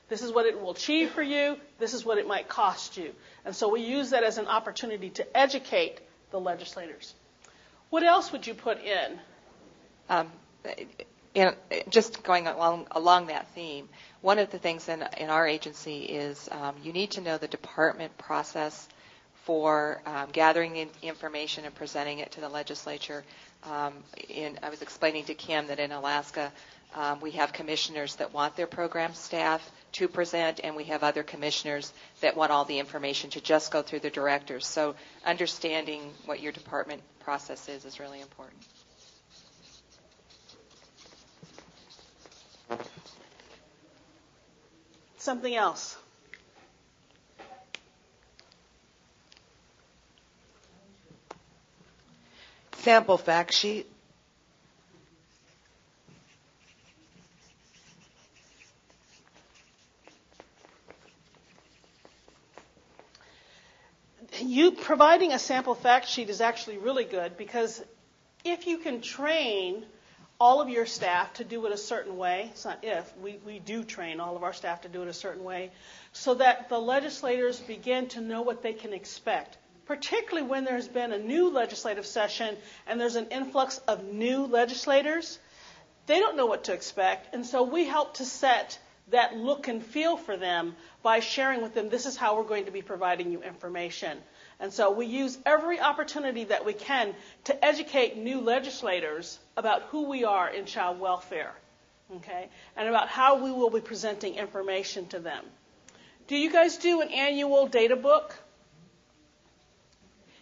This is what it will achieve for you. This is what it might cost you. And so we use that as an opportunity to educate the legislators. What else would you put in? Just going along that theme, one of the things in our agency is you need to know the department process for gathering the information and presenting it to the legislature. I was explaining to Kim that in Alaska, we have commissioners that want their program staff to present, and we have other commissioners that want all the information to just go through the directors. So understanding what your department process is really important. Something else? Sample fact sheet. You providing a sample fact sheet is actually really good, because if you can train all of your staff to do it a certain way, it's not if, we do train all of our staff to do it a certain way, so that the legislators begin to know what they can expect, particularly when there's been a new legislative session and there's an influx of new legislators. They don't know what to expect, and so we help to set that look and feel for them by sharing with them, this is how we're going to be providing you information. And so we use every opportunity that we can to educate new legislators about who we are in child welfare, okay, and about how we will be presenting information to them. Do you guys do an annual data book?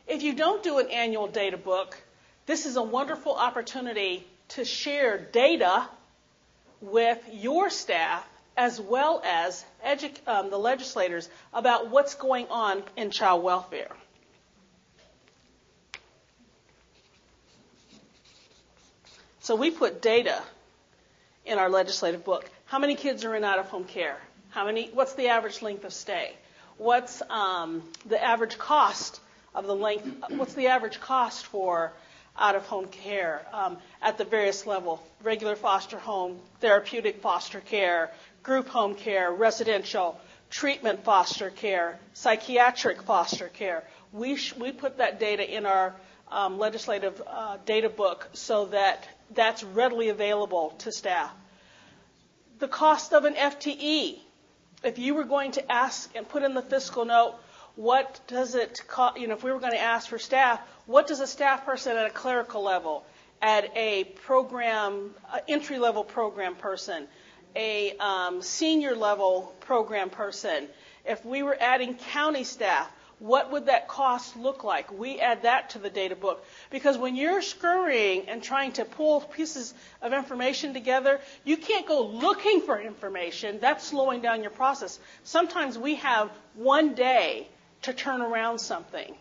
If you don't do an annual data book, this is a wonderful opportunity to share data with your staff as well as the legislators about what's going on in child welfare. So we put data in our legislative book. How many kids are in out-of-home care? What's the average length of stay? What's the average cost of the length? What's the average cost for out-of-home care at the various level? Regular foster home, therapeutic foster care, group home care, residential, treatment foster care, psychiatric foster care. We put that data in our legislative data book so that that's readily available to staff. The cost of an FTE. If you were going to ask and put in the fiscal note, what does it cost? If we were going to ask for staff, what does a staff person at a clerical level, at a program, entry-level program person, a senior level program person, if we were adding county staff, what would that cost look like? We add that to the data book, because when you're scurrying and trying to pull pieces of information together, you can't go looking for information. That's slowing down your process. Sometimes we have one day to turn around something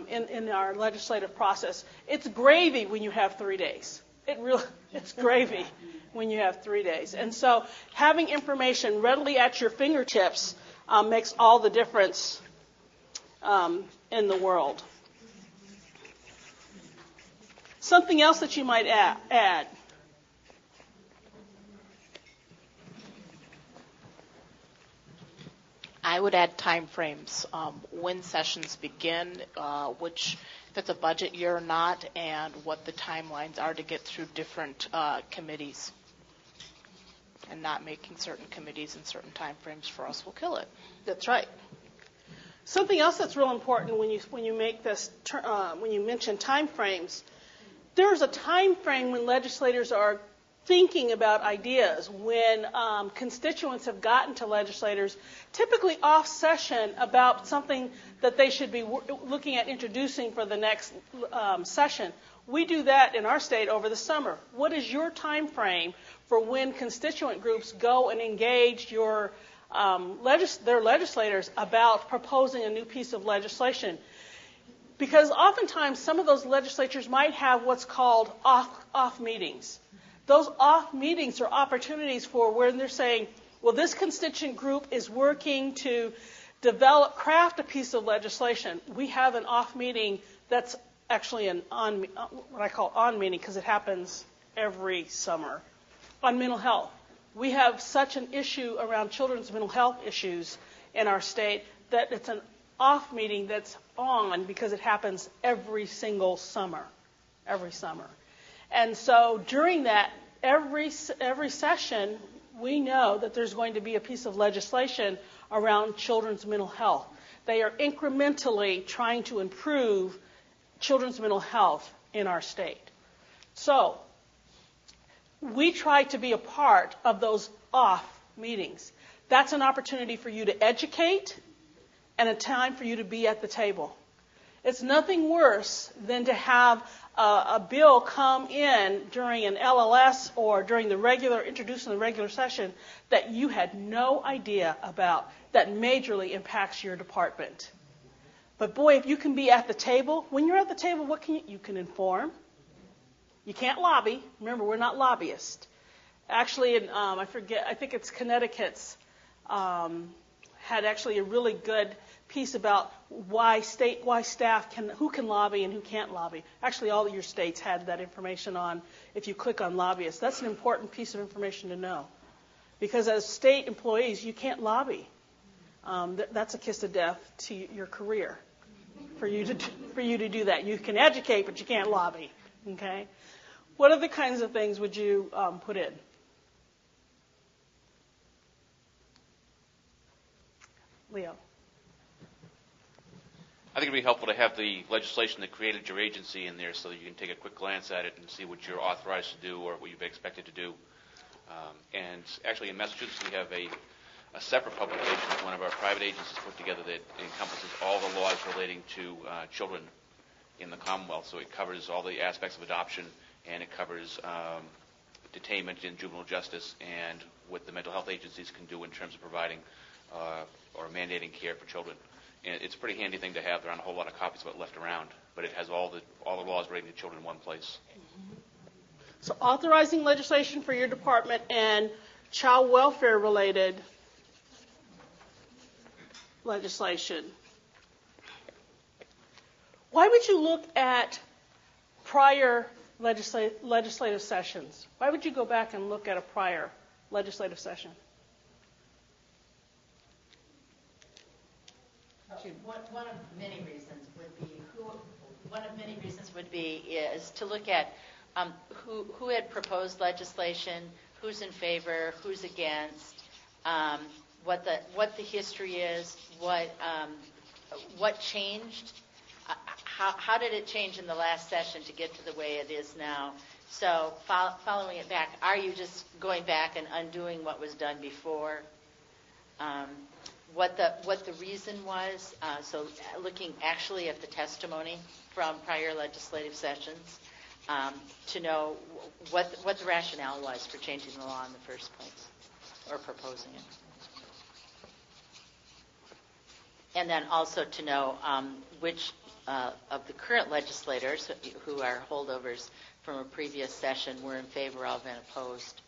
in our legislative process. It's gravy when you have 3 days. It's gravy when you have 3 days. And so having information readily at your fingertips makes all the difference in the world. Something else that you might add. I would add time frames, when sessions begin, which if it's a budget year or not, and what the timelines are to get through different committees. And not making certain committees and certain time frames for us will kill it. That's right. Something else that's real important when you make this when you mention time frames, there's a time frame when legislators are thinking about ideas, when constituents have gotten to legislators, typically off session, about something that they should be looking at introducing for the next session. We do that in our state over the summer. What is your time frame for when constituent groups go and engage their legislators about proposing a new piece of legislation? Because oftentimes some of those legislatures might have what's called off meetings. Those off meetings are opportunities for when they're saying, well, this constituent group is working to craft a piece of legislation. We have an off meeting that's actually what I call on meeting, because it happens every summer. On mental health, we have such an issue around children's mental health issues in our state that it's an off meeting that's on because it happens every single summer. Every summer. And so during that, every session, we know that there's going to be a piece of legislation around children's mental health. They are incrementally trying to improve children's mental health in our state. So we try to be a part of those off meetings. That's an opportunity for you to educate and a time for you to be at the table. It's nothing worse than to have a bill come in during an LLS or during introducing the regular session that you had no idea about, that majorly impacts your department. But boy, if you can be at the table, when you're at the table, what can you can inform. You can't lobby. Remember, we're not lobbyists. Actually, I think it's Connecticut's had actually a really good piece about why staff who can lobby and who can't lobby. Actually, all of your states had that information on. If you click on lobbyists, that's an important piece of information to know, because as state employees, you can't lobby. That's a kiss of death to your career. For you to do that, you can educate, but you can't lobby. Okay. What other kinds of things would you put in? Leo. I think it would be helpful to have the legislation that created your agency in there so that you can take a quick glance at it and see what you're authorized to do or what you've been expected to do. And actually in Massachusetts we have a separate publication that one of our private agencies put together that encompasses all the laws relating to children in the Commonwealth. So it covers all the aspects of adoption, and it covers detainment in juvenile justice and what the mental health agencies can do in terms of providing or mandating care for children. And it's a pretty handy thing to have. There aren't a whole lot of copies of it left around, but it has all the laws relating to children in one place. Mm-hmm. So authorizing legislation for your department and child welfare related legislation. Why would you look at prior legislative sessions? Why would you go back and look at a prior legislative session? One of many reasons would be is to look at who had proposed legislation, who's in favor, who's against, what the history is, what changed, how did it change in the last session to get to the way it is now. So following it back, are you just going back and undoing what was done before? What the reason was, so looking actually at the testimony from prior legislative sessions to know what the rationale was for changing the law in the first place or proposing it. And then also to know which of the current legislators who are holdovers from a previous session were in favor of and opposed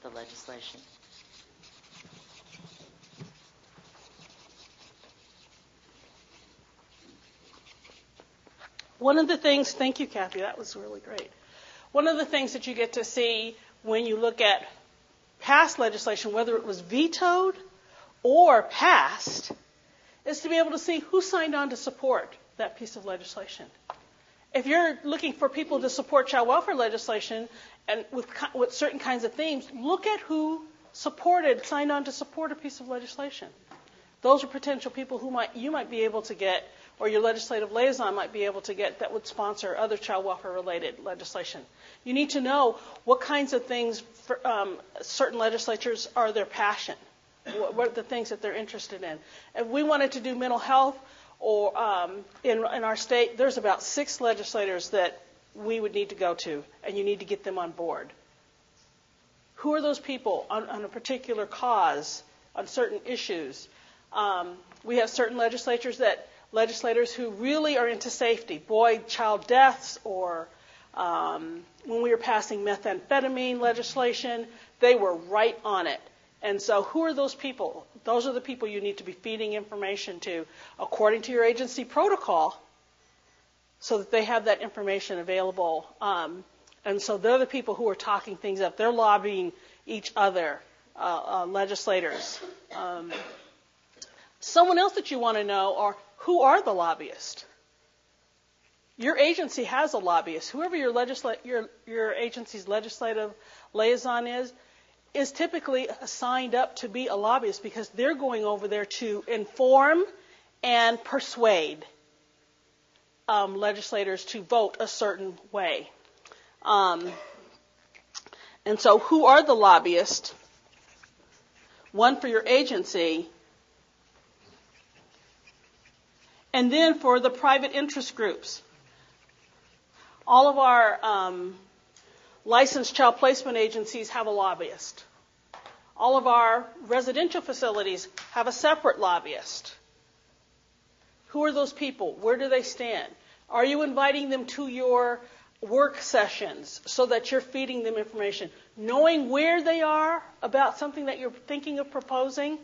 the legislation. One of the things, thank you, Kathy, that was really great. One of the things that you get to see when you look at past legislation, whether it was vetoed or passed, is to be able to see who signed on to support that piece of legislation. If you're looking for people to support child welfare legislation and with certain kinds of themes, look at who signed on to support a piece of legislation. Those are potential people who you might be able to get, or your legislative liaison might be able to get, that would sponsor other child welfare-related legislation. You need to know what kinds of things certain legislatures are their passion. What are the things that they're interested in? If we wanted to do mental health, or in our state, there's about 6 legislators that we would need to go to, and you need to get them on board. Who are those people on a particular cause, on certain issues? We have certain legislators who really are into safety, child deaths, or when we were passing methamphetamine legislation, they were right on it. And so who are those people? Those are the people you need to be feeding information to according to your agency protocol, so that they have that information available. And so they're the people who are talking things up. They're lobbying each other, legislators. Someone else that you want to know are, who are the lobbyists? Your agency has a lobbyist. Whoever your agency's legislative liaison is typically signed up to be a lobbyist, because they're going over there to inform and persuade legislators to vote a certain way. And so who are the lobbyists? One for your agency, and then for the private interest groups. All of our licensed child placement agencies have a lobbyist. All of our residential facilities have a separate lobbyist. Who are those people? Where do they stand? Are you inviting them to your work sessions so that you're feeding them information? Knowing where they are about something that you're thinking of proposing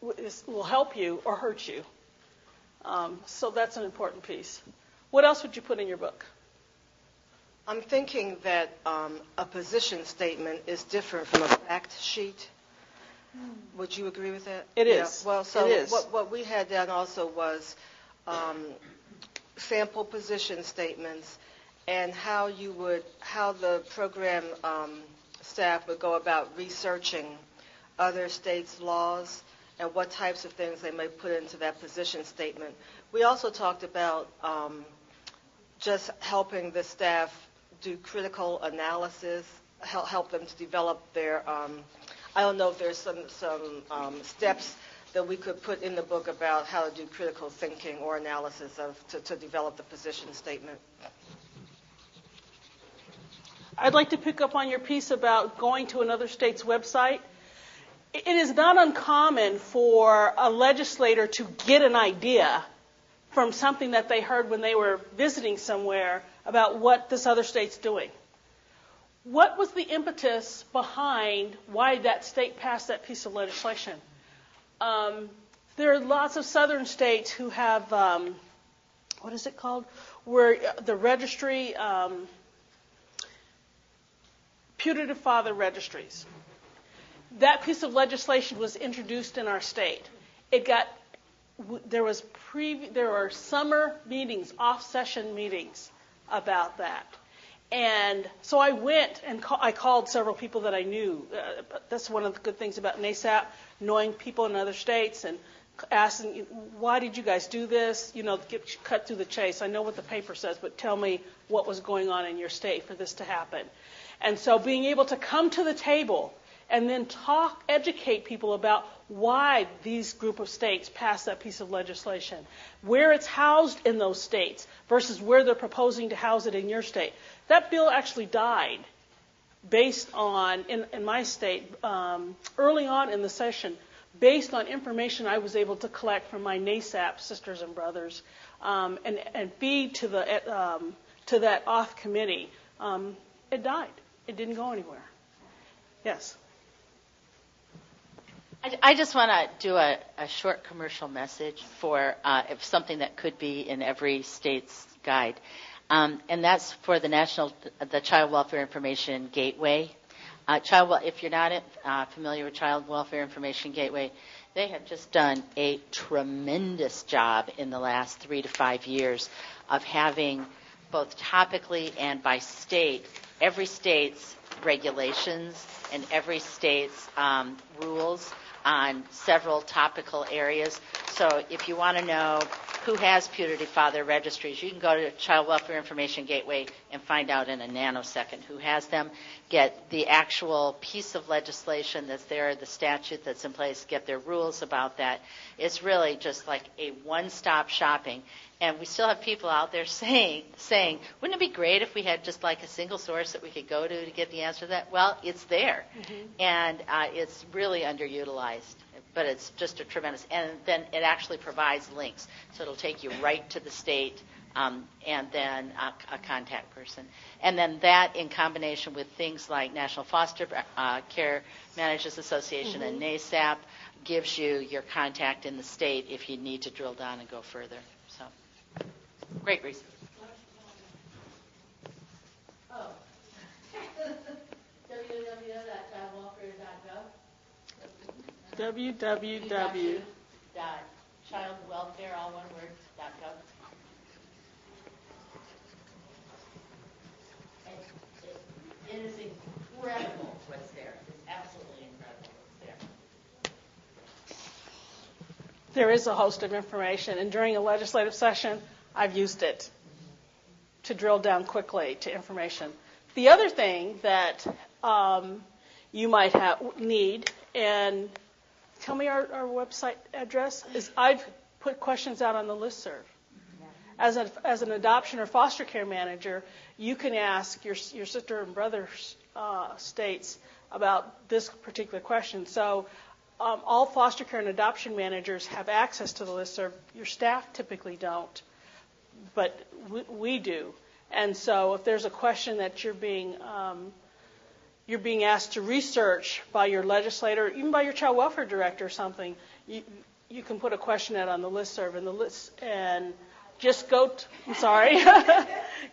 will help you or hurt you. So that's an important piece. What else would you put in your book? I'm thinking that a position statement is different from a fact sheet. Would you agree with that? It is. Yeah. Well, so it is. What we had down also was sample position statements, and how the program staff would go about researching other states' laws and what types of things they may put into that position statement. We also talked about just helping the staff do critical analysis, help them to develop their, I don't know if there's some steps that we could put in the book about how to do critical thinking or analysis to develop the position statement. I'd like to pick up on your piece about going to another state's website. It is not uncommon for a legislator to get an idea from something that they heard when they were visiting somewhere about what this other state's doing. What was the impetus behind why that state passed that piece of legislation? There are lots of southern states who have, what is it called? Where the registry, putative father registries. That piece of legislation was introduced in our state. There were summer meetings, off-session meetings about that. And so I went and I called several people that I knew. That's one of the good things about NASAP, knowing people in other states and asking, why did you guys do this? Cut through the chase. I know what the paper says, but tell me what was going on in your state for this to happen. And so being able to come to the table and then educate people about why these group of states passed that piece of legislation, where it's housed in those states versus where they're proposing to house it in your state. That bill actually died based on, in my state, early on in the session, based on information I was able to collect from my NASAP sisters and brothers and feed to that off committee. It died. It didn't go anywhere. Yes. I just want to do a short commercial message for something that could be in every state's guide, and that's for the Child Welfare Information Gateway. If you're not familiar with Child Welfare Information Gateway, they have just done a tremendous job in the last 3 to 5 years of having both topically and by state, every state's regulations and every state's rules on several topical areas. So if you want to know who has putative father registries, you can go to Child Welfare Information Gateway and find out in a nanosecond who has them, get the actual piece of legislation that's there, the statute that's in place, get their rules about that. It's really just like a one-stop shopping. And we still have people out there saying, wouldn't it be great if we had just like a single source that we could go to get the answer to that? Well, it's there. And it's really underutilized. But it's just a tremendous, and then it actually provides links. So it'll take you right to the state and then a contact person. And then that in combination with things like National Foster Care Managers Association and NASAP gives you your contact in the state if you need to drill down and go further. So, great resource. Oh. www.childwelfare.gov. www.childwelfare, all one word, .gov. It is incredible what's there. It's absolutely incredible what's there. there is a host of information, and during a legislative session, I've used it to drill down quickly to information. The other thing that you might need, and tell me our website address, is I've put questions out on the listserv. As an adoption or foster care manager, you can ask your sister and brother states about this particular question. So all foster care and adoption managers have access to the listserv. Your staff typically don't, but we do. And so if there's a question that you're being asked to research by your legislator, even by your child welfare director or something, you can put a question out on the listserv, and just go. I'm sorry.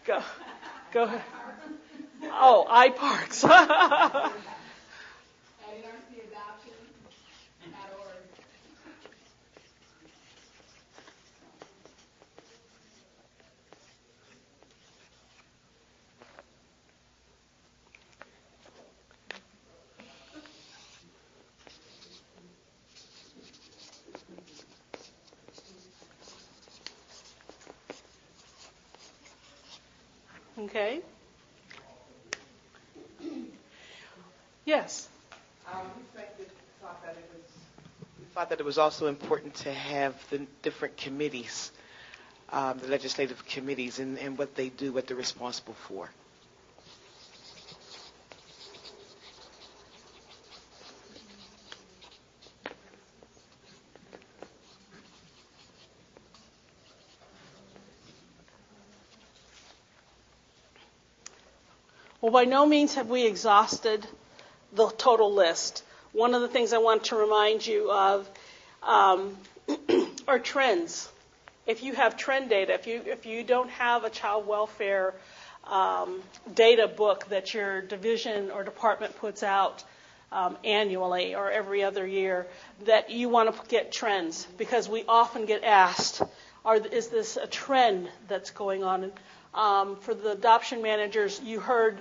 Go. Oh, iParks. Okay. Yes. We thought that it was also important to have the different committees, the legislative committees, and what they do, what they're responsible for. Well, by no means have we exhausted the total list. One of the things I want to remind you of are trends. If you have trend data, if you don't have a child welfare data book that your division or department puts out annually or every other year, that you want to get trends, because we often get asked, is this a trend that's going on? For the adoption managers, you heard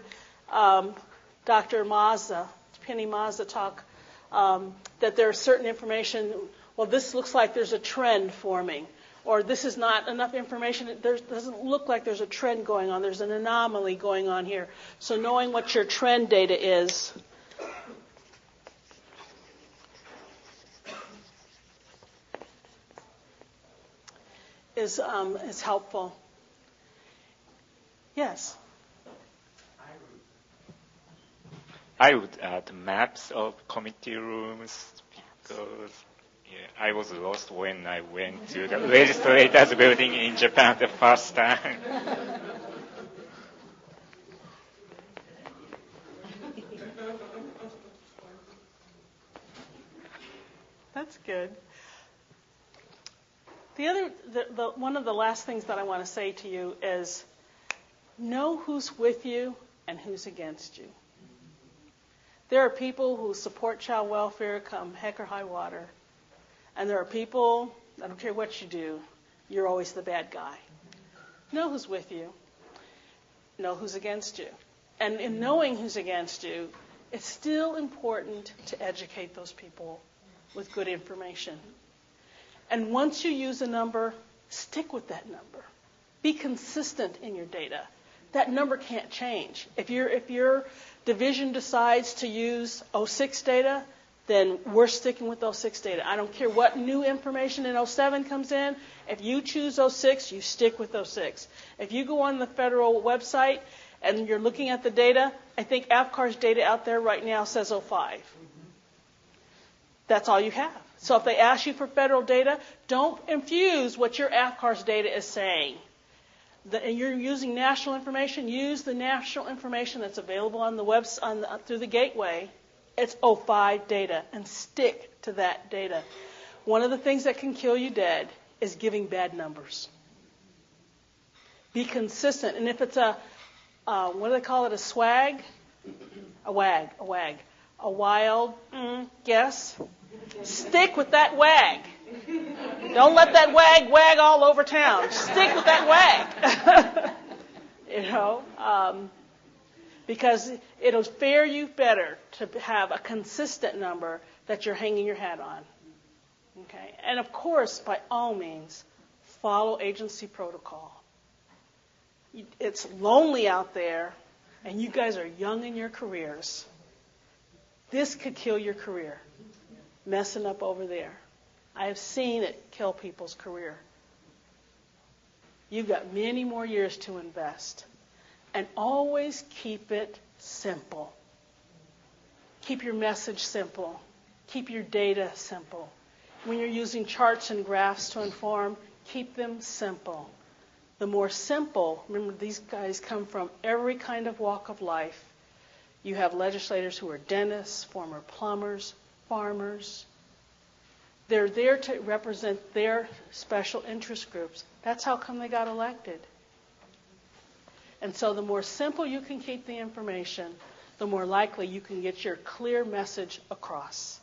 Dr. Mazza, Penny Mazza talk, that there's certain information, well, this looks like there's a trend forming, or this is not enough information, it doesn't look like there's a trend going on, there's an anomaly going on here. So knowing what your trend data is helpful. Yes. I would add maps of committee rooms because I was lost when I went to the legislators building in Japan the first time. That's good. One of the last things that I want to say to you is know who's with you and who's against you. There are people who support child welfare come heck or high water. And there are people, I don't care what you do, you're always the bad guy. Know who's with you. Know who's against you. And in knowing who's against you, it's still important to educate those people with good information. And once you use a number, stick with that number. Be consistent in your data. That number can't change. If your division decides to use 06 data, then we're sticking with 06 data. I don't care what new information in 07 comes in. If you choose 06, you stick with 06. If you go on the federal website and you're looking at the data, I think AFCAR's data out there right now says 05. That's all you have. So if they ask you for federal data, don't infuse what your AFCAR's data is saying. And you're using national information, use the national information that's available on the website through the gateway. It's 05 data, and stick to that data. One of the things that can kill you dead is giving bad numbers. Be consistent. And if it's what do they call it, a swag? A wag. A wild guess. Stick with that wag. Don't let that wag all over town. Stick with that wag. Because it'll fare you better to have a consistent number that you're hanging your hat on. Okay? And of course, by all means, follow agency protocol. It's lonely out there, and you guys are young in your careers. This could kill your career, messing up over there. I have seen it kill people's career. You've got many more years to invest. And always keep it simple. Keep your message simple. Keep your data simple. When you're using charts and graphs to inform, keep them simple. The more simple, remember these guys come from every kind of walk of life. You have legislators who are dentists, former plumbers, farmers. They're there to represent their special interest groups. That's how come they got elected. And so the more simple you can keep the information, the more likely you can get your clear message across.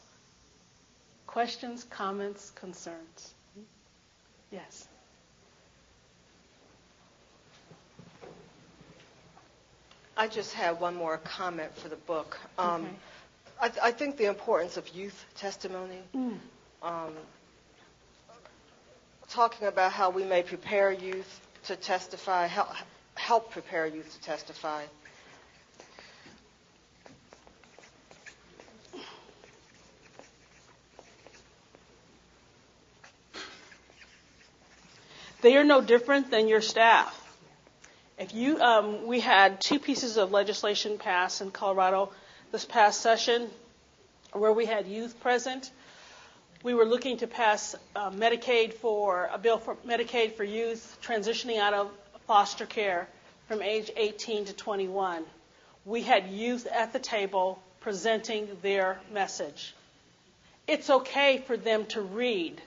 Questions, comments, concerns? Yes. I just have one more comment for the book. Okay. I think the importance of youth testimony, talking about how we may prepare youth to testify, help prepare youth to testify. They are no different than your staff. If you, we had 2 pieces of legislation passed in Colorado this past session where we had youth present. We were looking to pass a bill for Medicaid for youth transitioning out of foster care from age 18 to 21. We had youth at the table presenting their message. It's okay for them to read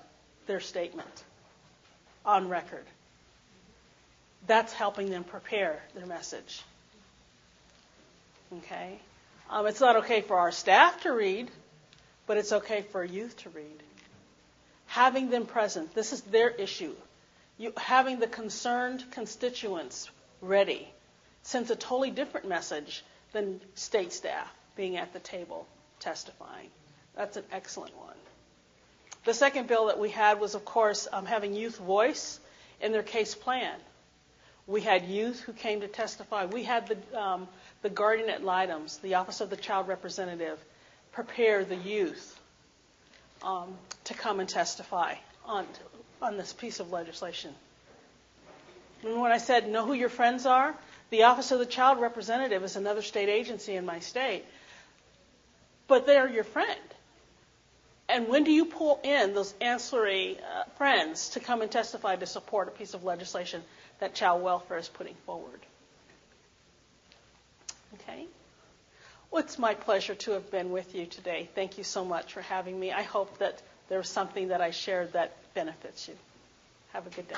their statement on record. That's helping them prepare their message. Okay? It's not okay for our staff to read, but it's okay for youth to read. Having them present, this is their issue. Having the concerned constituents ready sends a totally different message than state staff being at the table testifying. That's an excellent one. The second bill that we had was, of course, having youth voice in their case plan. We had youth who came to testify. We had the guardian ad litems, the Office of the Child Representative, prepare the youth to come and testify on this piece of legislation. And when I said know who your friends are, the Office of the Child Representative is another state agency in my state, but they're your friend. And when do you pull in those ancillary friends to come and testify to support a piece of legislation that child welfare is putting forward? Okay. Well, it's my pleasure to have been with you today. Thank you so much for having me. I hope that there was something that I shared that benefits you. Have a good day.